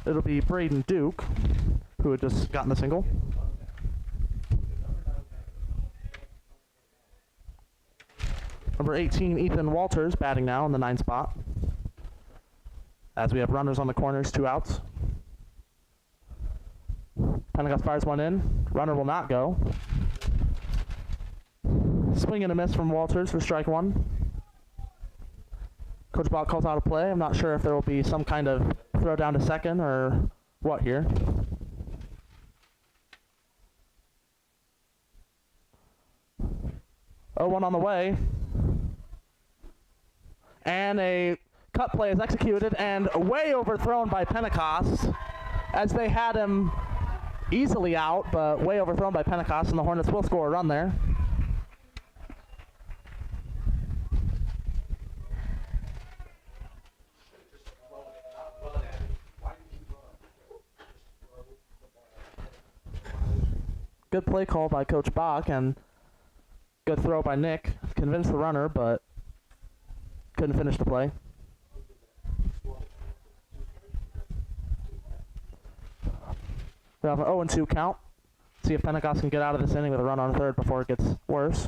It'll be Braden Duke, who had just gotten the single. Number 18, Ethan Walters, batting now in the 9th spot. As we have runners on the corners, 2 outs. Pentecost fires one in. Runner will not go. Swing and a miss from Walters for strike 1. Coach Bach calls out a play. I'm not sure if there will be some kind of throw down to second or what here. Oh, 1 on the way. And a cut play is executed and way overthrown by Pentecost as they had him easily out, but way overthrown by Pentecost, and the Hornets will score a run there. Good play call by Coach Bach and good throw by Nick. Convinced the runner, but couldn't finish the play. We have an 0-2 count. See if Pentecost can get out of this inning with a run on third before it gets worse.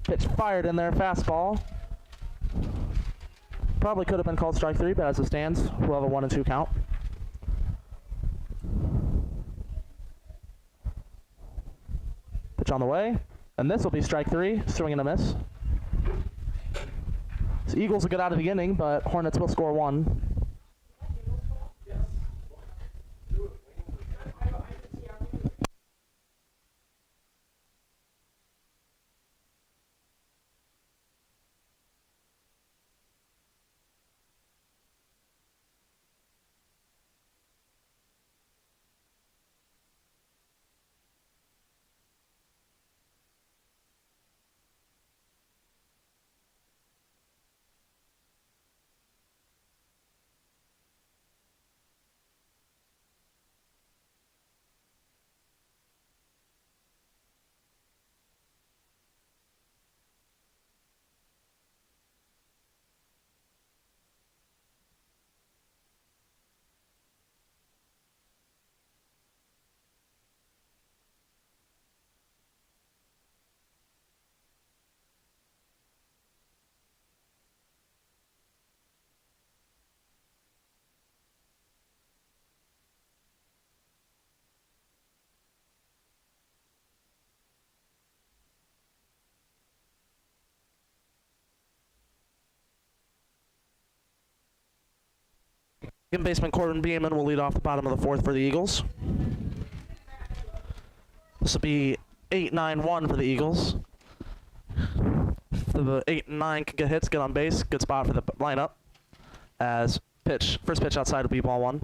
Pitch fired in there, fastball. Probably could have been called strike 3, but as it stands, we'll have a 1-2 count. Pitch on the way, and this will be strike 3, swing and a miss. So Eagles will get out of the inning, but Hornets will score 1. Second baseman Corbin Beeman will lead off the bottom of the 4th for the Eagles. This will be 8-9-1 for the Eagles. If the 8 and 9 can get hits, get on base, good spot for the lineup. As first pitch outside will be ball 1.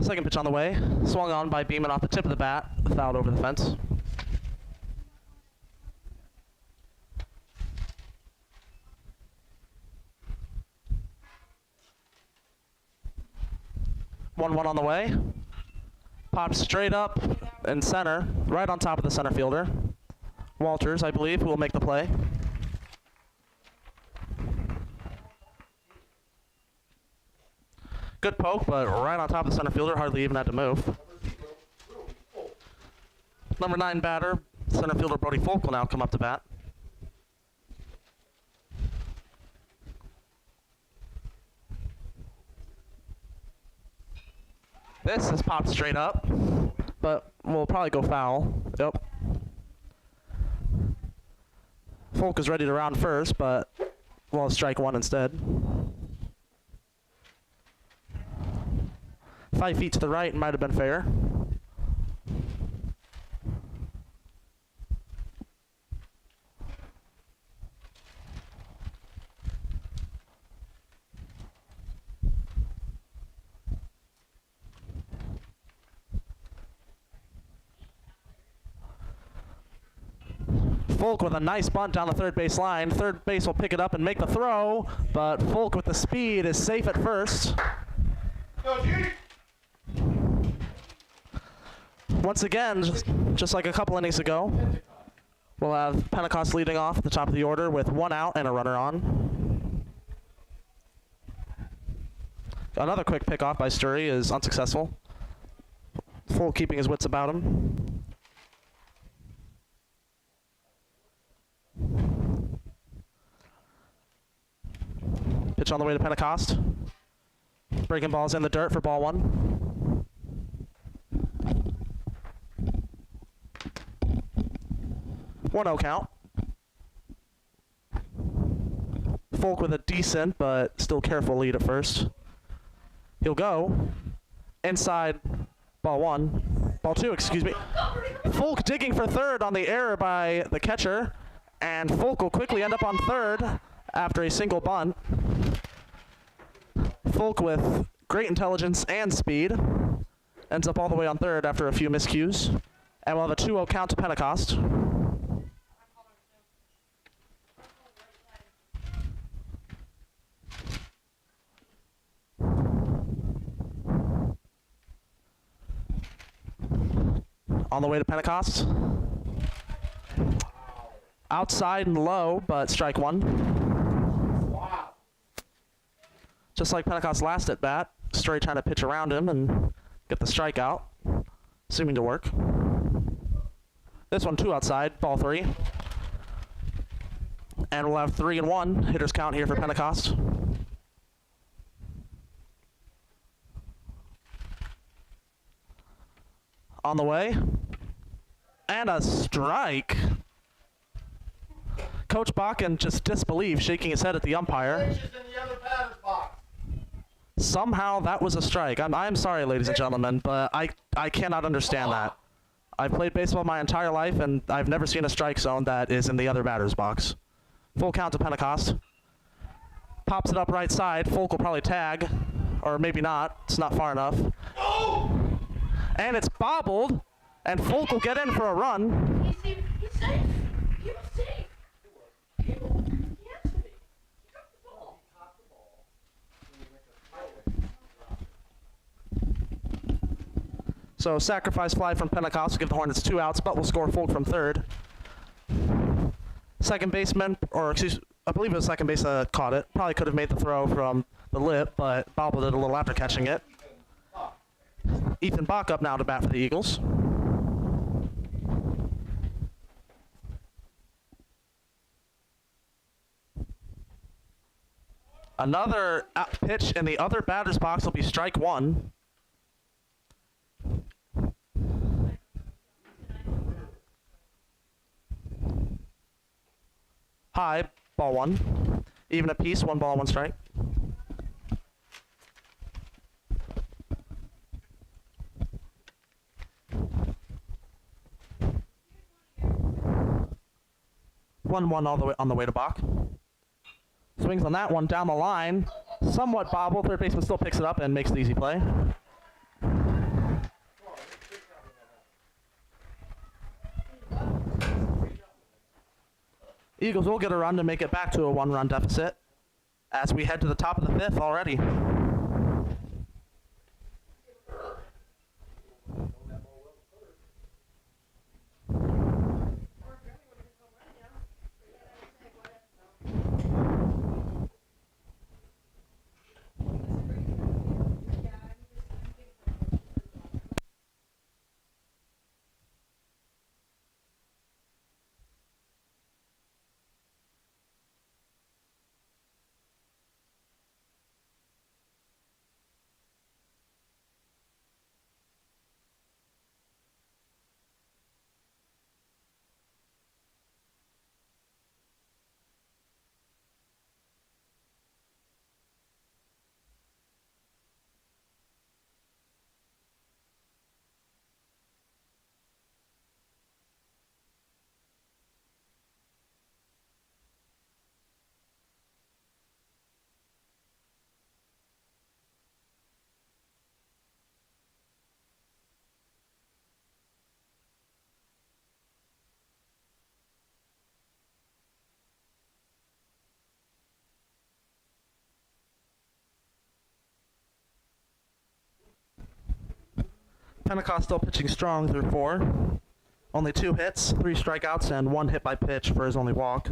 Second pitch on the way, swung on by Beeman off the tip of the bat, fouled over the fence. One on the way. Pops straight up in center, right on top of the center fielder. Walters, I believe, who will make the play. Good poke, but right on top of the center fielder, hardly even had to move. Number 9 batter, center fielder Brody Folk will now come up to bat. This is popped straight up, but will probably go foul. Yep. Folk is ready to round first, but we'll strike 1 instead. 5 feet to the right might have been fair. Folk with a nice bunt down the third base line. Third base will pick it up and make the throw, but Folk with the speed is safe at first. Once again, just like a couple innings ago, we'll have Pentecost leading off at the top of the order with 1 out and a runner on. Another quick pickoff by Sturry is unsuccessful. Folk keeping his wits about him. Pitch on the way to Pentecost. Breaking balls in the dirt for ball 1. One 0 count. Folk with a decent but still careful lead at first. He'll go inside ball 1. Ball 2, excuse me. Folk digging for third on the error by the catcher, and Folk will quickly end up on third after a single bunt. Folk with great intelligence and speed ends up all the way on third after a few miscues. And we'll have a 2-0 count to Pentecost. On the way to Pentecost. Outside and low, but strike 1. Just like Pentecost last at bat, Sturry trying to pitch around him and get the strikeout, seeming to work. This one 2 outside, ball 3. And we'll have 3 and 1 hitters count here for Pentecost. On the way. And a strike. Coach Bakken just disbelief, shaking his head at the umpire. Somehow that was a strike. I'm sorry, ladies and gentlemen, but I cannot understand that. I've played baseball my entire life, and I've never seen a strike zone that is in the other batter's box. Full count to Pentecost. Pops it up right side. Folk will probably tag, or maybe not. It's not far enough. And it's bobbled, and Folk will get in for a run. He's safe. He was safe. He has to be. He got the ball. So sacrifice fly from Pentecost to give the Hornets 2 outs, but will score Folk from third. Second baseman, or excuse, I believe it was second base that caught it. Probably could have made the throw from the lip, but bobbled it a little after catching it. Ethan Bach up now to bat for the Eagles. Another pitch in the other batter's box will be strike 1. High, ball 1. Even apiece, 1 ball, 1 strike. One all the way on the way to Bach. Swings on that one down the line. Somewhat bobbled. Third baseman still picks it up and makes the easy play. Eagles will get a run to make it back to a 1-run deficit as we head to the top of the 5th already. Pentecost still pitching strong through 4. Only 2 hits, 3 strikeouts, and 1 hit by pitch for his only walk.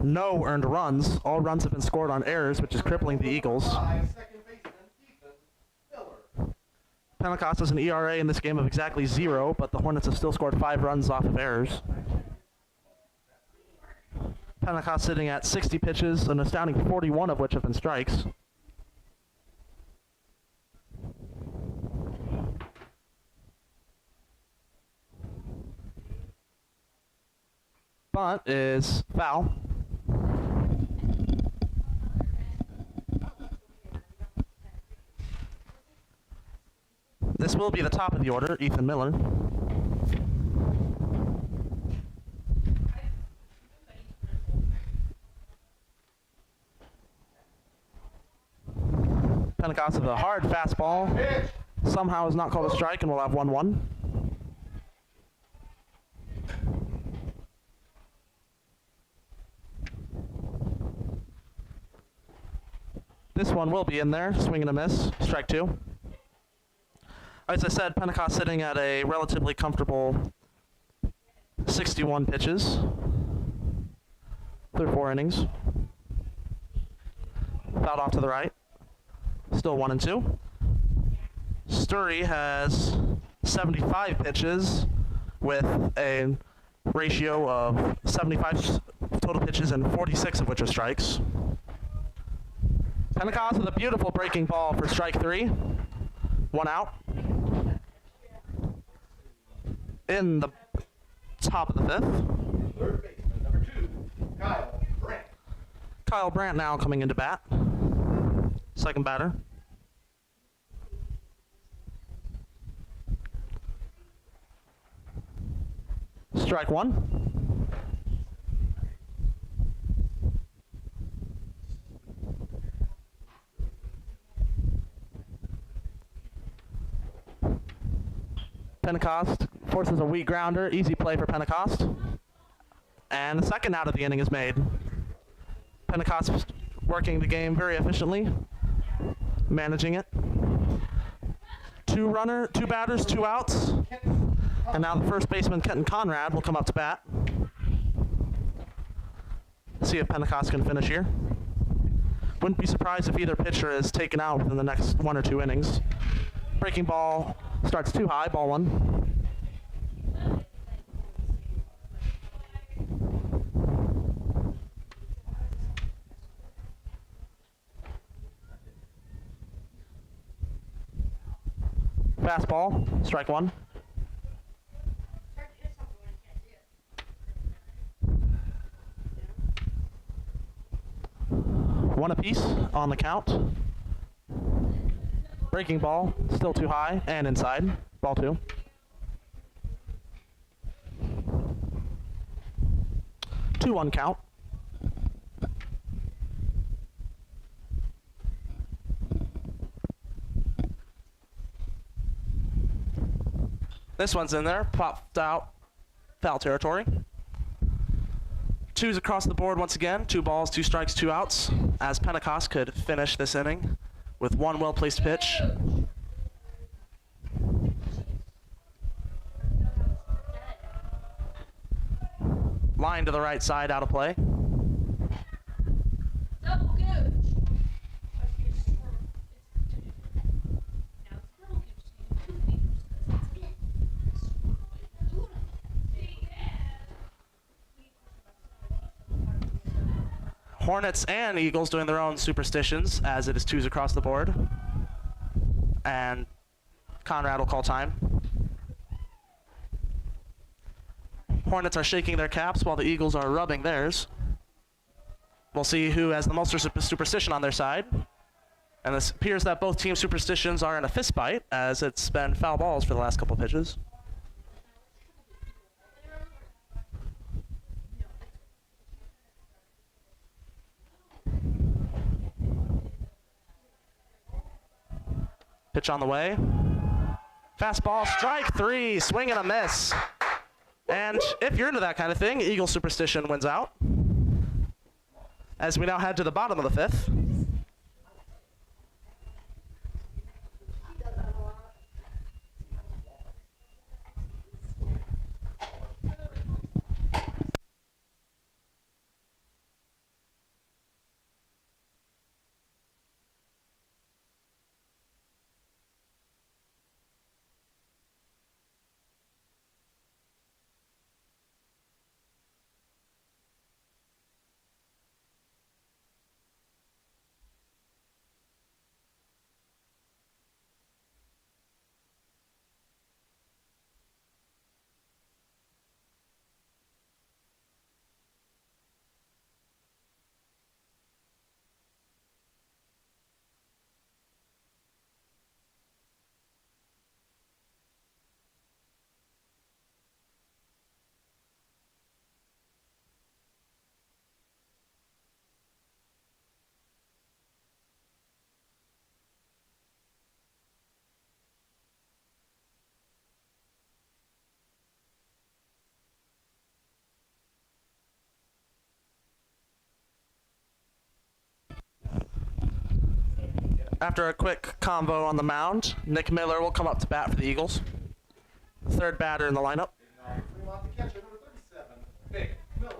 No earned runs. All runs have been scored on errors, which is crippling the Eagles. Second baseman Ethan Miller. Pentecost has an ERA in this game of exactly 0, but the Hornets have still scored 5 runs off of errors. Pentecost sitting at 60 pitches, an astounding 41 of which have been strikes. Bunt is foul. This will be the top of the order, Ethan Miller. Pentecost with a hard fastball. Somehow is not called a strike and we'll have 1-1. This one will be in there, swing and a miss, strike 2. As I said, Pentecost sitting at a relatively comfortable 61 pitches through 4 innings. Fouled off to the right, still 1-2. Sturry has 75 pitches with a ratio of 75 total pitches and 46 of which are strikes. Pentecost with a beautiful breaking ball for strike 3. 1 out. In the top of the 5th. Third baseman, number 2, Kyle Brandt. Kyle Brandt now coming into bat. Second batter. Strike 1. Pentecost forces a weak grounder, easy play for Pentecost. And the second out of the inning is made. Pentecost working the game very efficiently, managing it. 2 batters, 2 outs. And now the first baseman, Kenton Conrad, will come up to bat. See if Pentecost can finish here. Wouldn't be surprised if either pitcher is taken out within the next 1 or 2 innings. Breaking ball starts too high, ball 1. Fastball, strike 1. One apiece on the count. Breaking ball, still too high and inside. Ball 2. Two 1 count. This one's in there, popped out, foul territory. 2s across the board once again. 2 balls, 2 strikes, 2 outs, as Pentecost could finish this inning with 1 well-placed pitch. Line to the right side, out of play. Double gooch. Hornets and Eagles doing their own superstitions, as it is 2s across the board. And Conrad will call time. Hornets are shaking their caps while the Eagles are rubbing theirs. We'll see who has the most superstition on their side. And it appears that both team superstitions are in a fist fight, as it's been foul balls for the last couple pitches. Pitch on the way. Fastball, strike 3, swing and a miss. And if you're into that kind of thing, Eagle superstition wins out. As we now head to the bottom of the 5th. After a quick combo on the mound, Nick Miller will come up to bat for the Eagles. The third batter in the lineup. Fremont, the catcher, number 37, Nick Miller.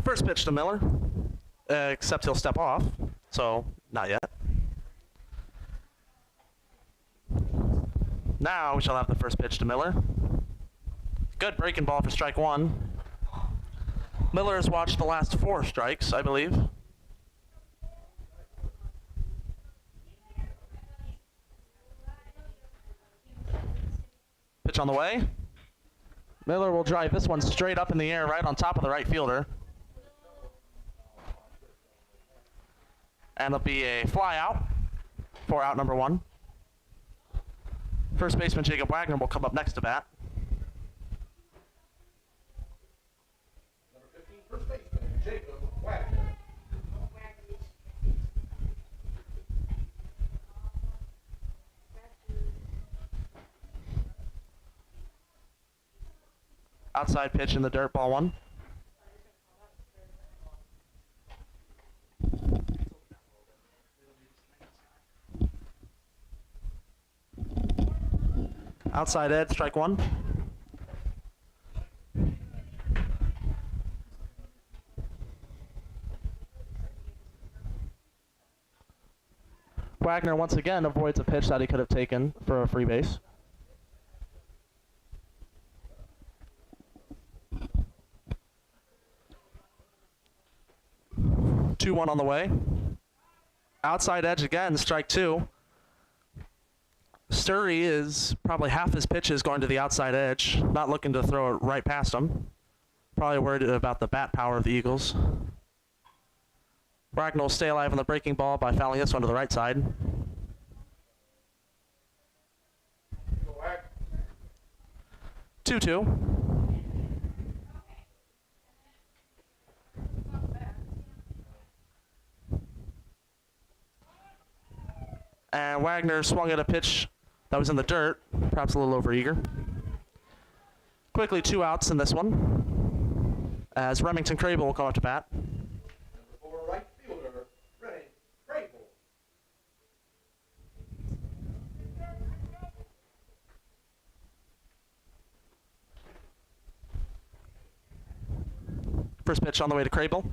First pitch to Miller, except he'll step off, so not yet. Now we shall have the first pitch to Miller. Good breaking ball for strike one. Miller has watched the last 4 strikes, I believe. Pitch on the way. Miller will drive this one straight up in the air right on top of the right fielder. And it'll be a fly out for out number 1. First baseman Jacob Wagner will come up next to bat. Number 15, first baseman Jacob Wagner. Outside pitch in the dirt, ball 1. Outside edge, strike 1. Wagner once again avoids a pitch that he could have taken for a free base. Two one on the way. Outside edge again, strike 2. Sturry is probably half his pitches going to the outside edge, not looking to throw it right past him. Probably worried about the bat power of the Eagles. Wagner will stay alive on the breaking ball by fouling this one to the right side. Go Wagner. 2-2. And Wagner swung at a pitch that was in the dirt, perhaps a little overeager. Quickly 2 outs in this one, as Remington Crable will come up to bat. Number 4, right fielder, Rennie Crable. First pitch on the way to Crable.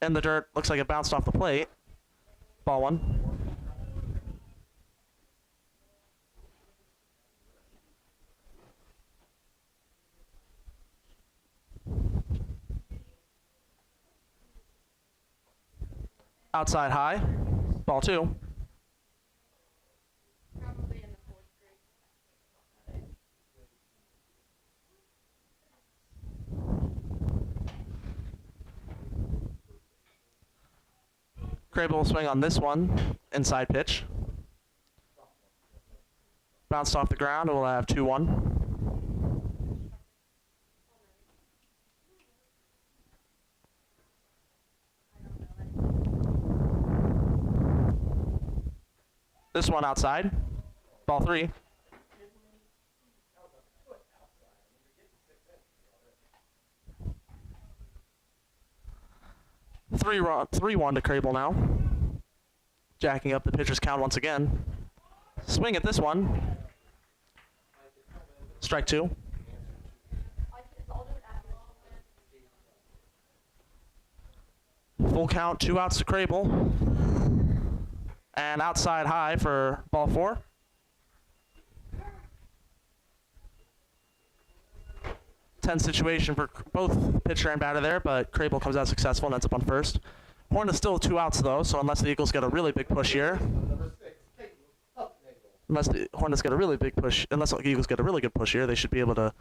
In the dirt, looks like it bounced off the plate. Ball 1. Outside high, ball 2. Probably in the 4th grade. Crable will swing on this one, inside pitch. Bounced off the ground, and we'll have 2-1. This one outside, ball 3. 3-1 to Crable now. Jacking up the pitcher's count once again. Swing at this one. Strike 2. Full count, 2 outs to Crable. And outside high for ball 4. Tense situation for both pitcher and batter there, but Crable comes out successful and ends up on first. Hornets still 2 outs though, so unless the Eagles get a really big push here, unless the Eagles get a really good push here, they should be able to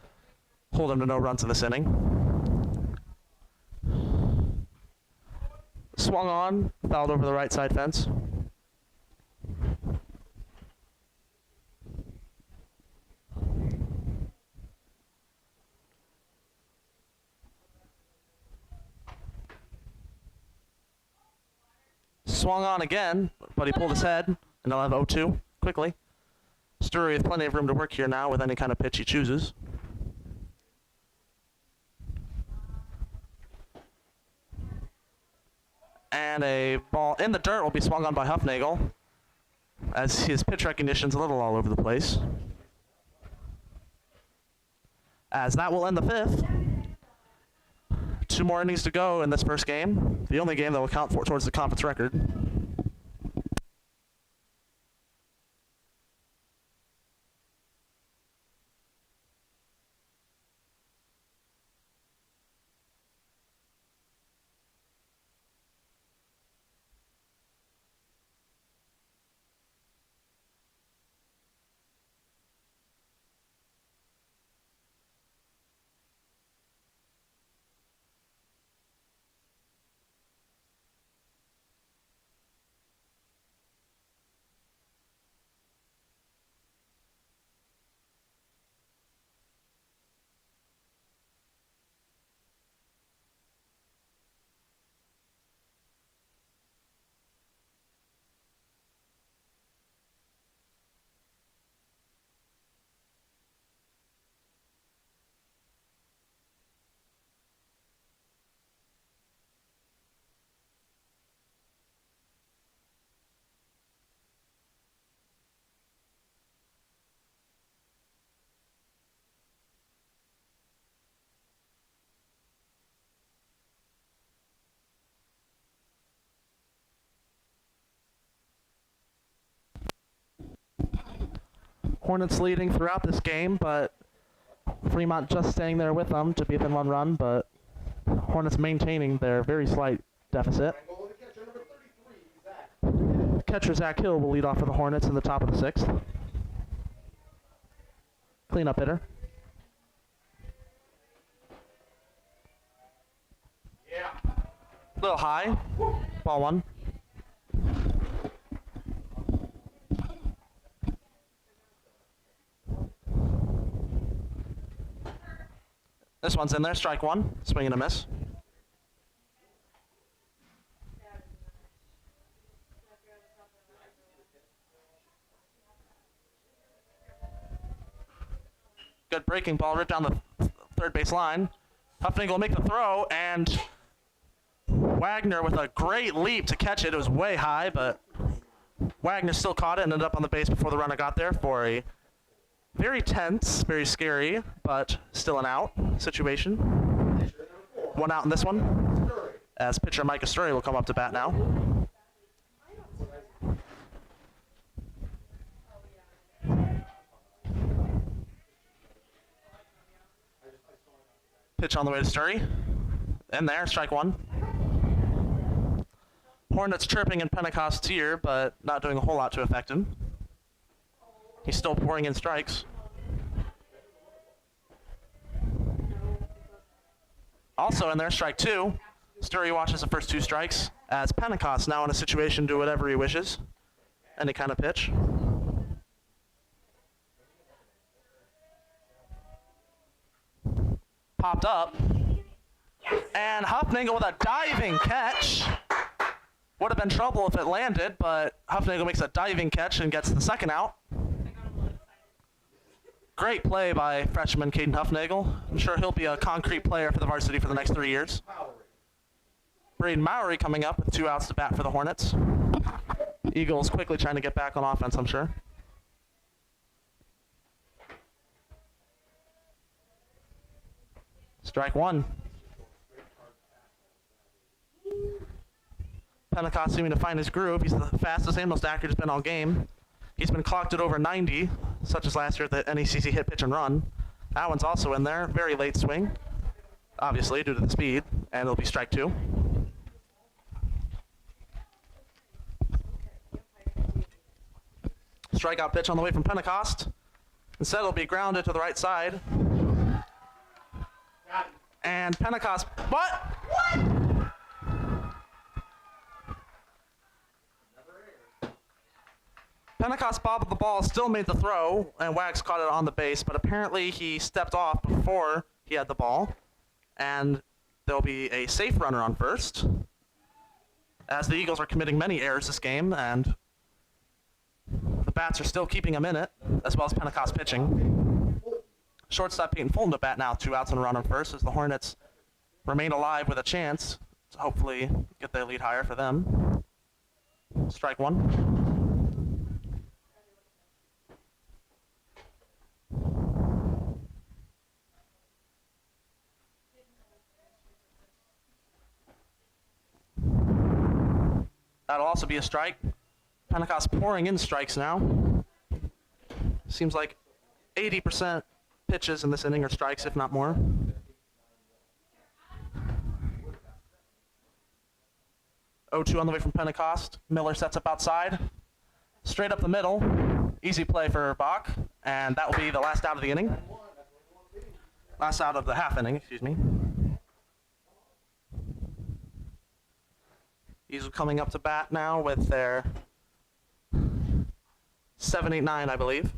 hold them to no runs in this inning. Swung on, fouled over the right side fence. swung on again, but he pulled his head, and they'll have 0-2 quickly. Story with plenty of room to work here now with any kind of pitch he chooses. And a ball in the dirt will be swung on by Huffnagel, as his pitch recognition's a little all over the place. As that will end the fifth. 2 more innings to go in this first game. The only game that will count towards the conference record. Hornets leading throughout this game, but Fremont just staying there with them to be within 1 run, but Hornets maintaining their very slight deficit. Catcher Zach Hill will lead off for the Hornets in the top of the 6th. Cleanup hitter. A little high. Ball 1. This one's in there, strike 1, swing and a miss. Good breaking ball right down the third base line. Huffnagel will make the throw, and Wagner with a great leap to catch it. It was way high, but Wagner still caught it and ended up on the base before the runner got there for a very tense, very scary, but still an out situation. 1 out in this one, as pitcher Micah Sturry will come up to bat now. Pitch on the way to Sturry. In there, strike 1. Hornets chirping in Pentecost's ear, but not doing a whole lot to affect him. He's still pouring in strikes. Also in there, strike 2. Sturry watches the first 2 strikes, as Pentecost now in a situation to do whatever he wishes. Any kind of pitch. Popped up. And Huffnagel with a diving catch. Would have been trouble if it landed, but Huffnagel makes a diving catch and gets the 2nd out. Great play by freshman Caden Huffnagel. I'm sure he'll be a concrete player for the varsity for the next 3 years. Braden Mowry coming up with 2 outs to bat for the Hornets. Eagles quickly trying to get back on offense, I'm sure. Strike 1. Pentecost seeming to find his groove. He's the fastest and most accurate he's been all game. He's been clocked at over 90, such as last year at the NECC hit, pitch, and run. That one's also in there. Very late swing, obviously, due to the speed, and it'll be strike 2. Strikeout pitch on the way from Pentecost. Instead, it'll be grounded to the right side. And Pentecost, what? Pentecost bobbled the ball, still made the throw, and Wags caught it on the base, but apparently he stepped off before he had the ball, and there'll be a safe runner on first, as the Eagles are committing many errors this game, and the bats are still keeping them in it, as well as Pentecost pitching. Shortstop Peyton Fulton to bat now, 2 outs and a run on first, as the Hornets remain alive with a chance to hopefully get their lead higher for them. Strike one. That'll also be a strike. Pentecost pouring in strikes now. Seems like 80% pitches in this inning are strikes, if not more. 0-2 on the way from Pentecost. Miller sets up outside. Straight up the middle. Easy play for Bach. And that will be the last out of the inning. Last out of the half inning, excuse me. He's coming up to bat now with their 7-8-9, I believe.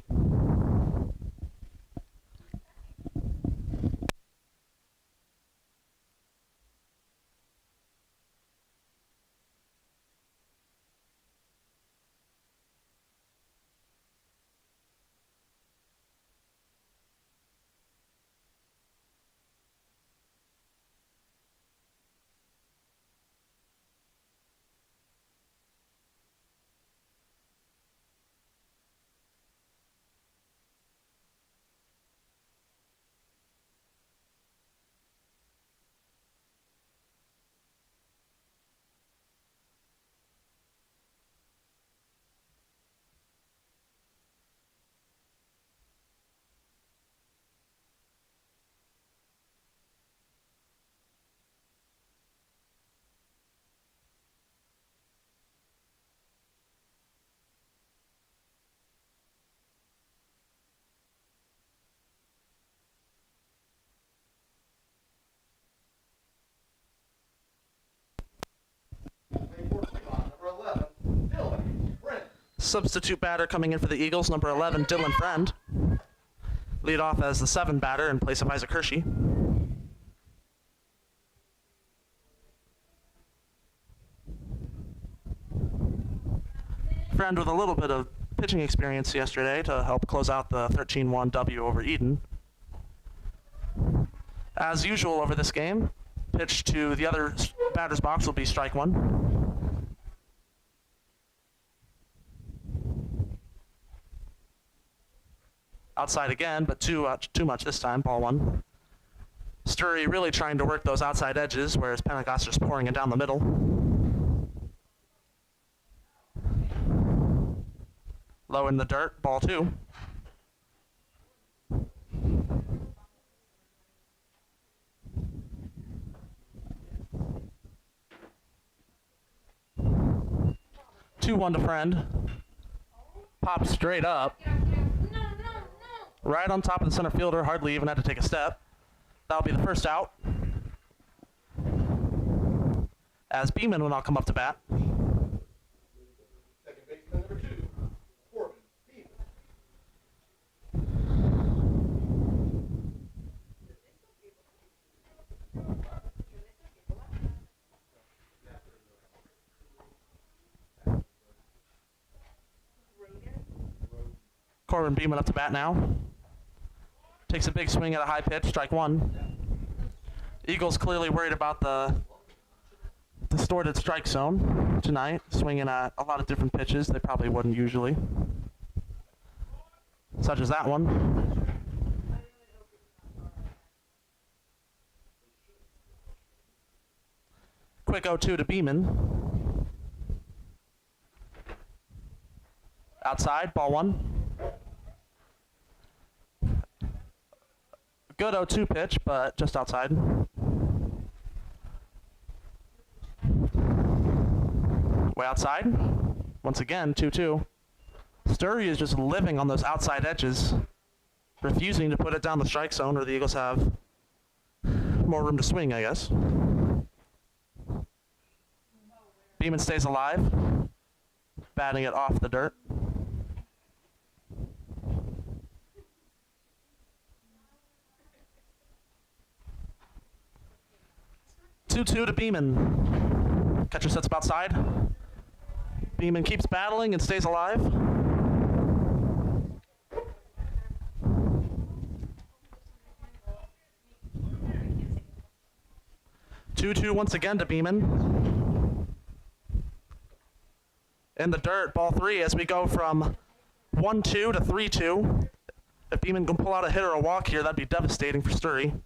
Substitute batter coming in for the Eagles, number 11, Dylan Friend. Lead off as the 7 batter in place of Isaac Hershey. Friend with a little bit of pitching experience yesterday to help close out the 13-1 W over Eden. As usual over this game, pitch to the other batter's box will be strike one. Outside again, but too much this time, ball one. Sturry really trying to work those outside edges, whereas Pentecost just pouring it down the middle. Low in the dirt, ball two. Two one to Friend. Popped straight up. Right on top of the center fielder, hardly even had to take a step. That'll be the first out. As Beeman will now come up to bat. Second baseman number 2, Corbin Beeman. Corbin Beeman up to bat now. Takes a big swing at a high pitch, strike one. Eagles clearly worried about the distorted strike zone tonight, swinging at a lot of different pitches they probably wouldn't usually, such as that one. Quick 0-2 to Beeman. Outside, ball one. Good 0-2 pitch, but just outside. Way outside. Once again, 2-2. Sturry is just living on those outside edges, refusing to put it down the strike zone, or the Eagles have more room to swing, I guess. Beeman stays alive, batting it off the dirt. 2-2 to Beeman. Catcher sets up outside. Beeman keeps battling and stays alive. 2-2 once again to Beeman. In the dirt, ball 3 as we go from 1-2 to 3-2. If Beeman can pull out a hit or a walk here, that'd be devastating for Sturry,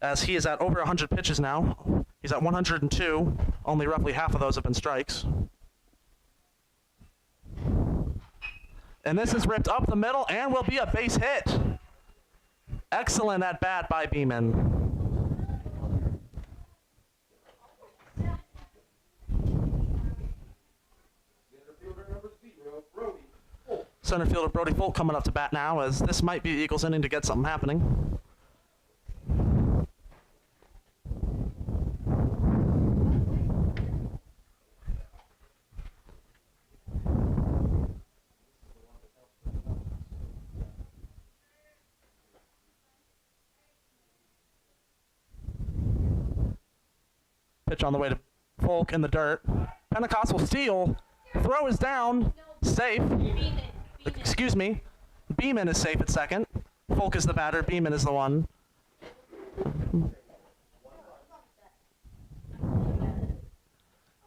as he is at over 100 pitches now. He's at 102. Only roughly half of those have been strikes. And this is ripped up the middle and will be a base hit. Excellent at bat by Beeman. Center fielder Brody Folk coming up to bat now, as this might be the Eagles' inning to get something happening. Pitch on the way to Folk in the dirt. Pentecost will steal. Throw is down. Safe. Excuse me. Beeman is safe at second. Folk is the batter. Beeman is the one.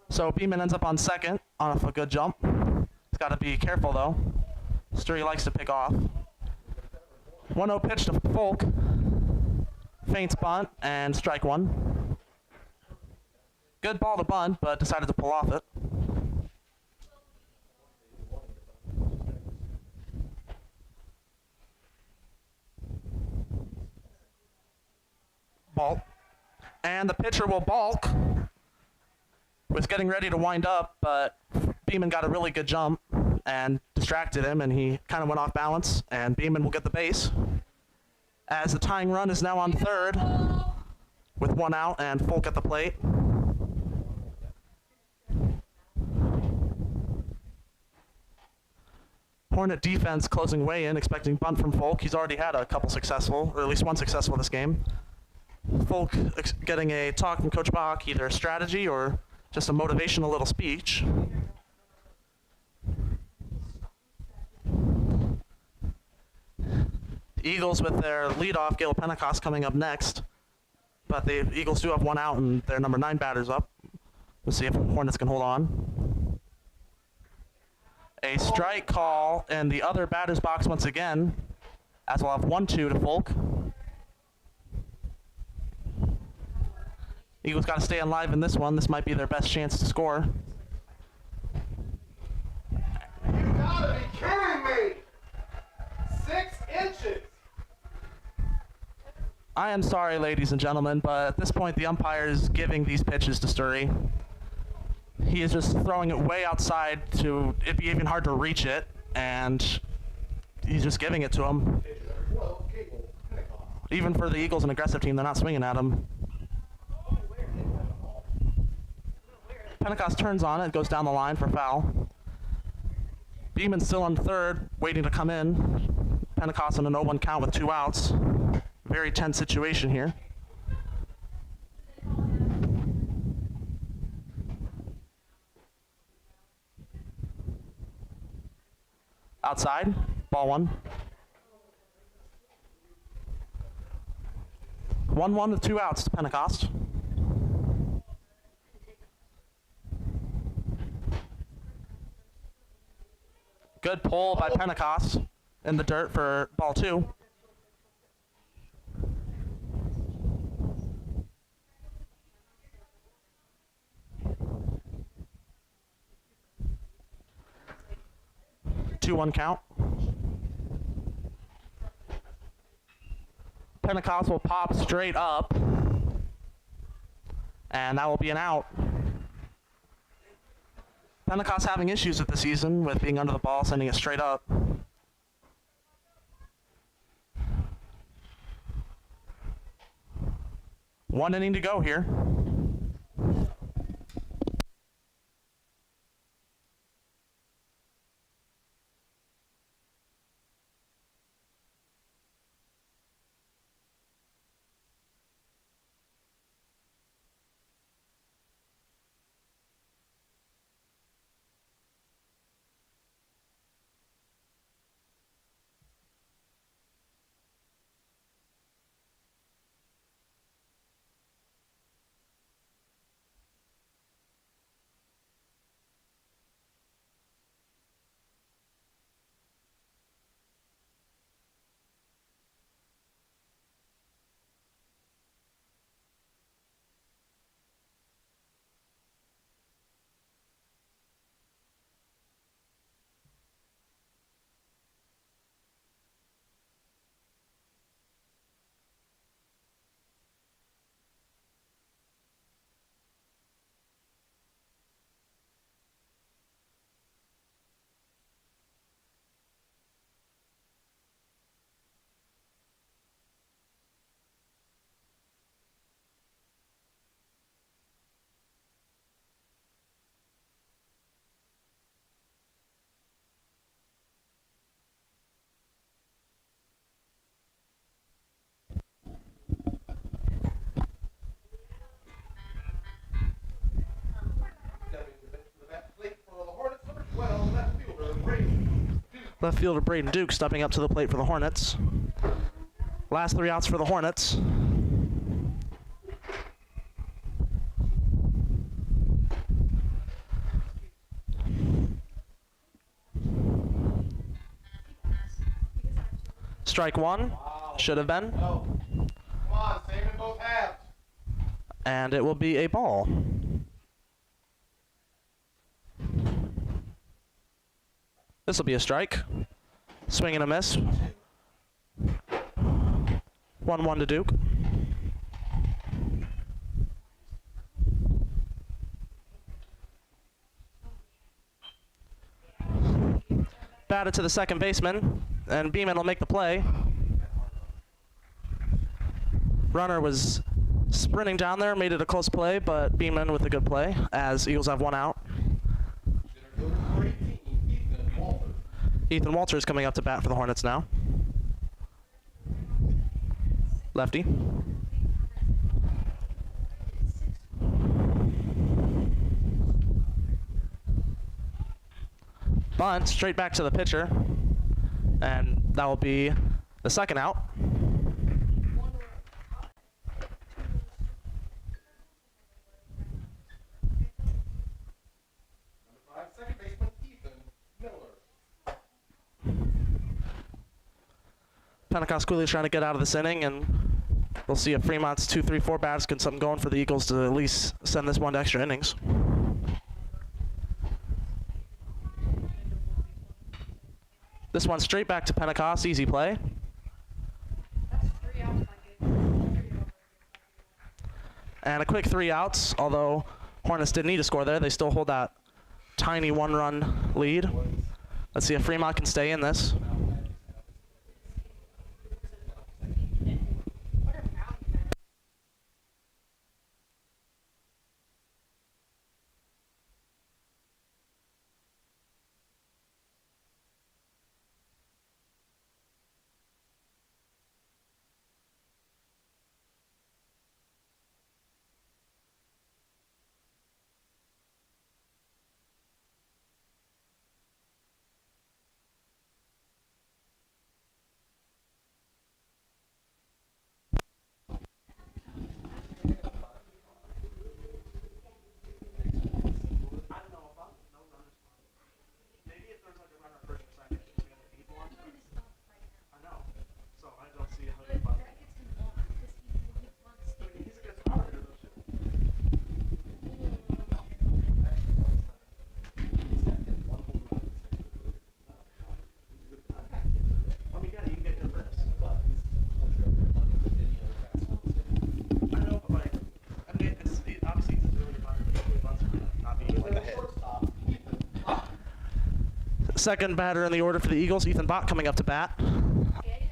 So Beeman ends up on second off a good jump. He's got to be careful though. Sturry likes to pick off. 1-0 pitch to Folk. Feints bunt and strike one. Good ball to bunt, but decided to pull off it. Balk. And the pitcher will balk. Was getting ready to wind up, but Beeman got a really good jump and distracted him, and he kind of went off balance, and Beeman will get the base. As the tying run is now on third with 1 out and Folk at the plate. Hornet defense closing way in, expecting bunt from Folk. He's already had a couple successful, or at least one successful this game. Folk getting a talk from Coach Bach, either a strategy or just a motivational little speech. The Eagles with their leadoff, Gale Pentecost, coming up next. But the Eagles do have 1 out and their number 9 batter's up. We'll see if Hornets can hold on. A strike call in the other batter's box once again, as we'll have 1-2 to Folk. Eagles got to stay alive in this one. This might be their best chance to score. You gotta be kidding me! 6 inches! I am sorry, ladies and gentlemen, but at this point the umpire is giving these pitches to Sturry. He is just throwing it way outside to, it'd be even hard to reach it, and he's just giving it to him. Even for the Eagles, an aggressive team, they're not swinging at him. Pentecost turns on it, goes down the line for foul. Beeman still on third, waiting to come in. Pentecost on an 0-1 count with 2 outs. Very tense situation here. Outside, ball 1. 1-1 with 2 outs to Pentecost. Good pull by Pentecost in the dirt for ball 2. Two-one count. Pentecost will pop straight up, and that will be an out. Pentecost having issues with the season with being under the ball, sending it straight up. One inning to go here. Left fielder Braden Duke stepping up to the plate for the Hornets. Last 3 outs for the Hornets. Strike 1. Should have been. No. Come on, save in both halves. And it will be a ball. This will be a strike. Swing and a miss. 1-1 to Duke. Batted to the second baseman, and Beeman will make the play. Runner was sprinting down there, made it a close play, but Beeman with a good play as Eagles have 1 out. Ethan Walters coming up to bat for the Hornets now. Lefty. Bunt straight back to the pitcher, and that will be the second out. Second baseman Ethan Miller. Pentecost Cooley is trying to get out of this inning, and we'll see if Fremont's 2-3-4 bats get something going for the Eagles to at least send this one to extra innings. This one straight back to Pentecost, easy play. And a quick 3 outs, although Hornets didn't need to score there. They still hold that tiny 1-run lead. Let's see if Fremont can stay in this. Second batter in the order for the Eagles, Ethan Bott coming up to bat.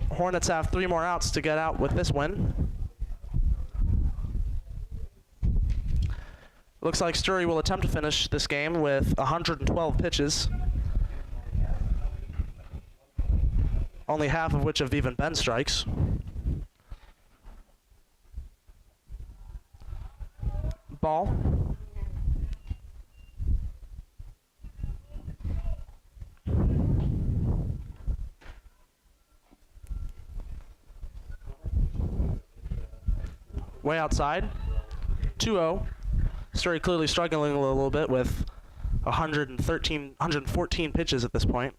Hornets have 3 more outs to get out with this win. Looks like Sturry will attempt to finish this game with 112 pitches, only half of which have even been strikes. Ball. Way outside. 2-0. Sturry clearly struggling a little bit with 114 pitches at this point.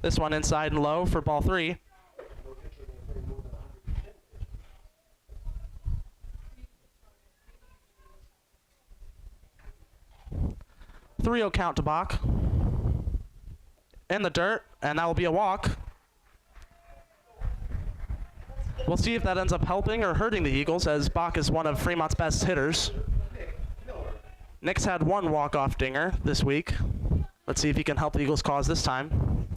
This one inside and low for ball 3. Three-0 count to Bach. In the dirt, and that will be a walk. We'll see if that ends up helping or hurting the Eagles, as Bach is one of Fremont's best hitters. Nick's had 1 walk-off dinger this week. Let's see if he can help the Eagles' cause this time.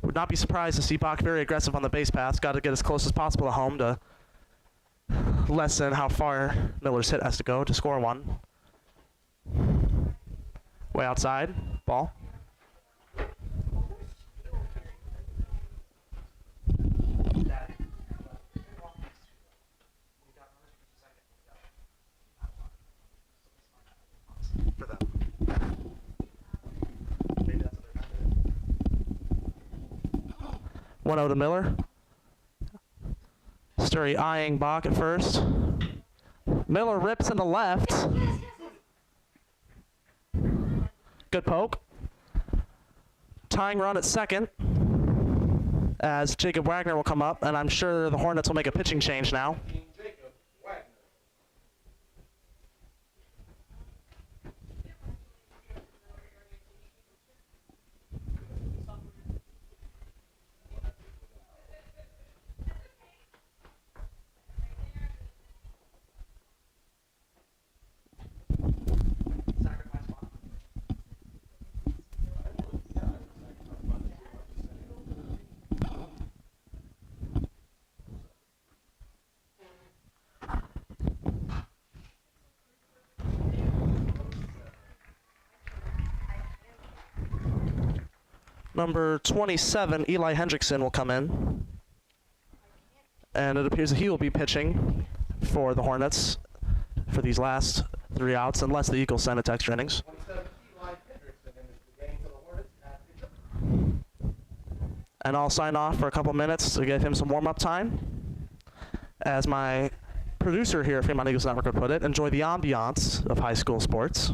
Would not be surprised to see Bach very aggressive on the base paths. Got to get as close as possible to home to lessen how far Miller's hit has to go to score 1. Way outside, ball. 1-0 to Miller. Sturry eyeing Bach at first. Miller rips in the left. Good poke. Tying run at second as Jacob Wagner will come up, and I'm sure the Hornets will make a pitching change now. Jacob Wagner. Number 27, Eli Hendrickson, will come in. And it appears that he will be pitching for the Hornets for these last 3 outs, unless the Eagles send it to extra innings. 27, Eli Hendrickson enters the game for the Hornets at pitcher. And I'll sign off for a couple minutes to give him some warm-up time. As my producer here at Fremont Eagles Network would put it, enjoy the ambiance of high school sports.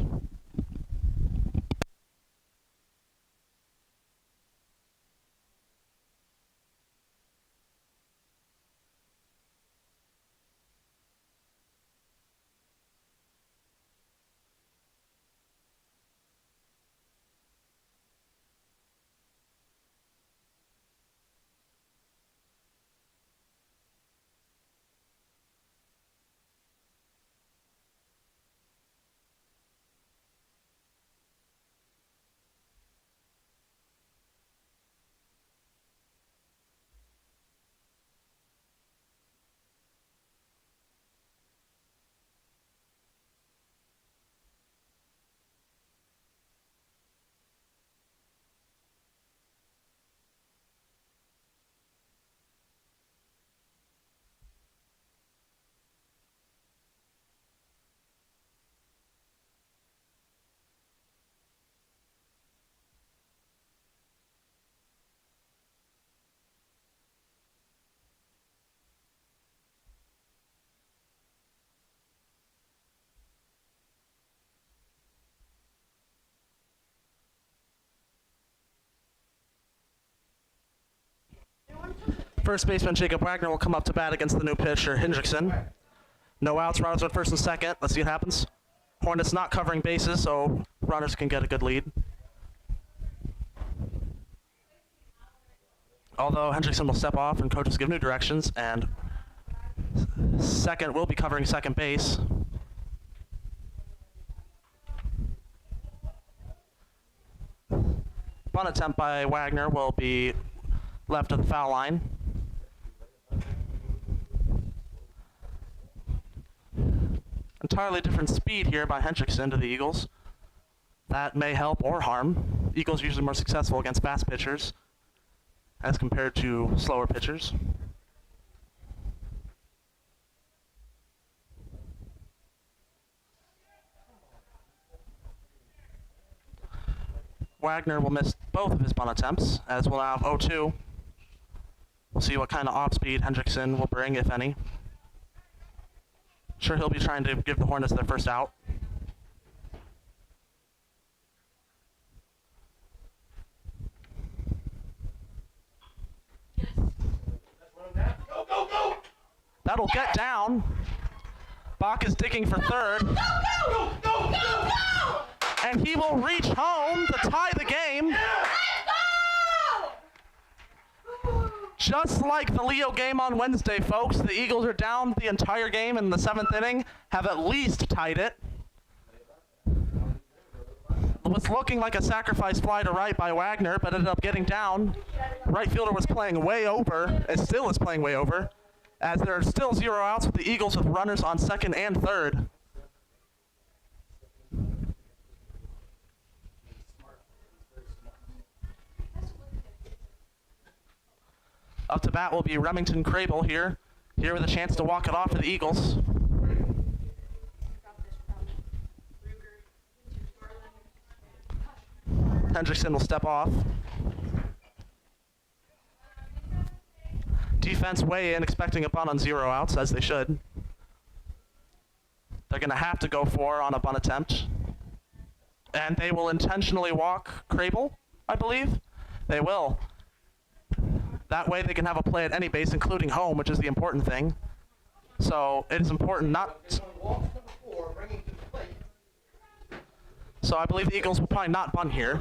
First baseman Jacob Wagner will come up to bat against the new pitcher, Hendrickson. No outs, runners on first and second. Let's see what happens. Hornets not covering bases, so runners can get a good lead. Although Hendrickson will step off and coaches give new directions, and second will be covering second base. Bunt attempt by Wagner will be left of the foul line. Entirely different speed here by Hendrickson to the Eagles. That may help or harm. Eagles usually more successful against fast pitchers as compared to slower pitchers. Wagner will miss both of his bunt attempts, as we'll have 0-2. We'll see what kind of off-speed Hendrickson will bring, if any. Sure, he'll be trying to give the Hornets their first out. Go, go, go! That'll get down. Bach is digging for third. Go, go, go, go! And he will reach home to tie the game. Just like the Leo game on Wednesday, folks, the Eagles are down the entire game in the 7th inning, have at least tied it. It was looking like a sacrifice fly to right by Wagner, but ended up getting down. Right fielder was playing way over, and still is playing way over, as there are still 0 outs with the Eagles with runners on second and third. Up to bat will be Remington Crable here with a chance to walk it off for the Eagles. Hendrickson will step off. Defense way in, expecting a bunt on 0 outs, as they should. They're going to have to go 4 on a bunt attempt. And they will intentionally walk Crable, I believe. They will. That way they can have a play at any base, including home, which is the important thing. So it is important not... So I believe the Eagles will probably not bunt here.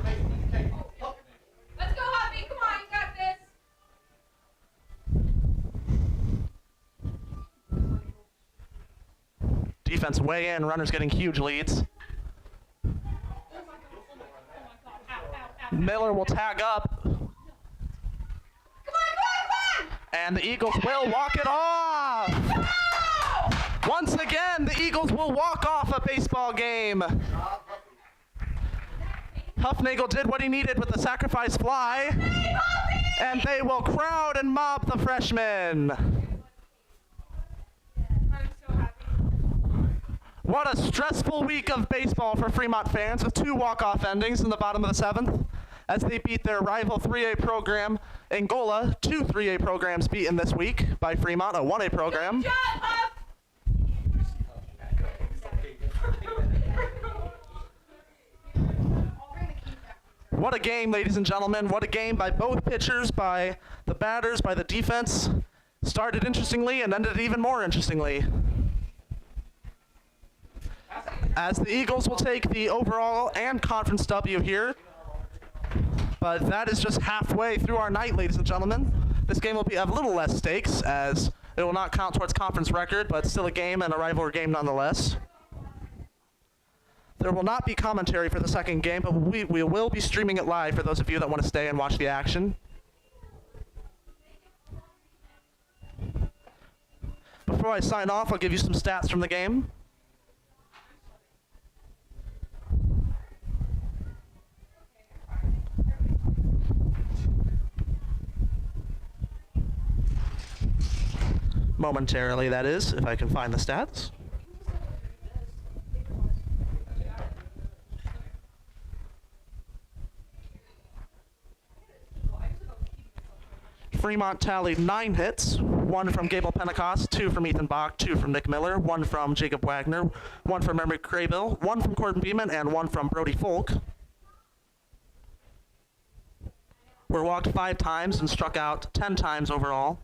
Let's go, Hoppy. Come on, you got this. Defense way in, runners getting huge leads. Miller will tag up. Come on. And the Eagles will walk it off. No! Once again, the Eagles will walk off a baseball game. Huffnagel did what he needed with the sacrifice fly. And they will crowd and mob the freshman. I'm so happy. What a stressful week of baseball for Fremont fans with 2 walk-off endings in the bottom of the 7th as they beat their rival 3A program, Angola. 2 3A programs beaten this week by Fremont, a 1A program. Good job, Huff! What a game, ladies and gentlemen. What a game by both pitchers, by the batters, by the defense. Started interestingly and ended even more interestingly. As the Eagles will take the overall and conference W here. But that is just halfway through our night, ladies and gentlemen. This game will be of a little less stakes, as it will not count towards conference record, but still a game and a rivalry game nonetheless. There will not be commentary for the second game, but we will be streaming it live for those of you that want to stay and watch the action. Before I sign off, I'll give you some stats from the game. Momentarily, that is, if I can find the stats. Fremont tallied 9 hits, 1 from Gable Pentecost, 2 from Ethan Bach, 2 from Nick Miller, 1 from Jacob Wagner, 1 from Emery Craybill, 1 from Corbin Beeman, and 1 from Brody Folk. Were walked 5 times and struck out 10 times overall.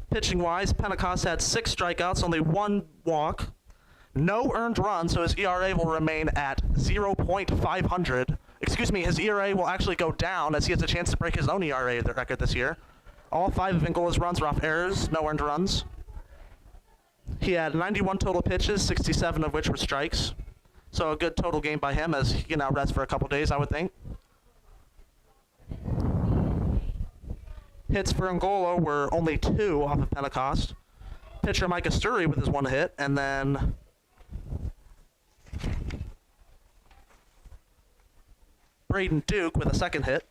Pitching-wise, Pentecost had 6 strikeouts, only 1 walk. No earned run, so his ERA will remain at 0.500. Excuse me, his ERA will actually go down as he has a chance to break his own ERA record this year. All 5 of Angola's runs were off errors, no earned runs. He had 91 total pitches, 67 of which were strikes. So a good total game by him as he can now rest for a couple days, I would think. Hits for Angola were only 2 off of Pentecost. Pitcher Micah Sturry with his 1 hit, and then Braden Duke with a 2nd hit.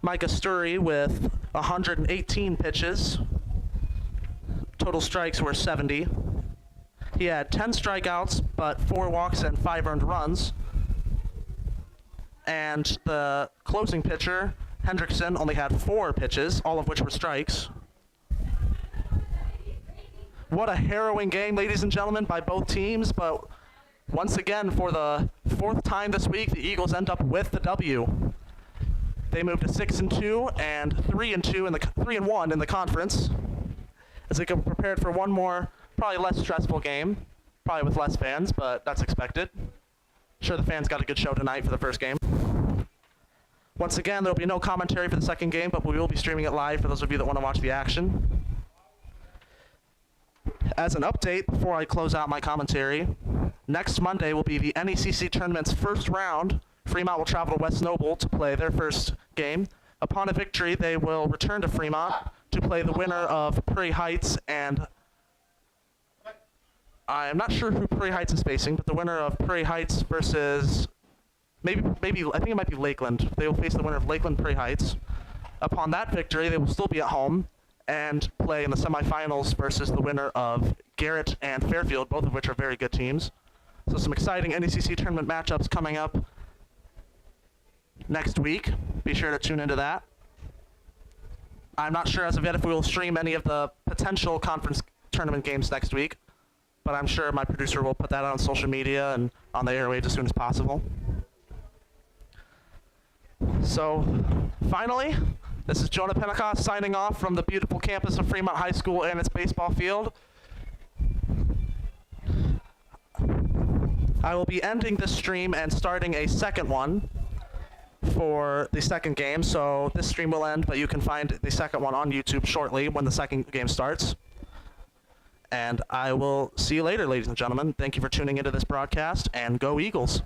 Micah Sturry with 118 pitches. Total strikes were 70. He had 10 strikeouts, but 4 walks and 5 earned runs. And the closing pitcher, Hendrickson, only had 4 pitches, all of which were strikes. What a harrowing game, ladies and gentlemen, by both teams, but once again, for the 4th time this week, the Eagles end up with the W. They moved to 6-2 and 3-2 in the 3-1 in the conference, as they get prepared for one more, probably less stressful game, probably with less fans, but that's expected. Sure, the fans got a good show tonight for the first game. Once again, there will be no commentary for the second game, but we will be streaming it live for those of you that want to watch the action. As an update, before I close out my commentary, next Monday will be the NECC tournament's first round. Fremont will travel to West Noble to play their first game. Upon a victory, they will return to Fremont to play the winner of Prairie Heights and I'm not sure who Prairie Heights is facing, but the winner of Prairie Heights versus maybe I think it might be Lakeland. They will face the winner of Lakeland Prairie Heights. Upon that victory, they will still be at home and play in the semifinals versus the winner of Garrett and Fairfield, both of which are very good teams. So some exciting NECC tournament matchups coming up next week. Be sure to tune into that. I'm not sure as of yet if we will stream any of the potential conference tournament games next week, but I'm sure my producer will put that on social media and on the airwaves as soon as possible. So, finally, this is Jonah Pentecost signing off from the beautiful campus of Fremont High School and its baseball field. I will be ending this stream and starting a second one for the second game. So this stream will end, but you can find the second one on YouTube shortly when the second game starts. And I will see you later, ladies and gentlemen. Thank you for tuning into this broadcast, and go Eagles.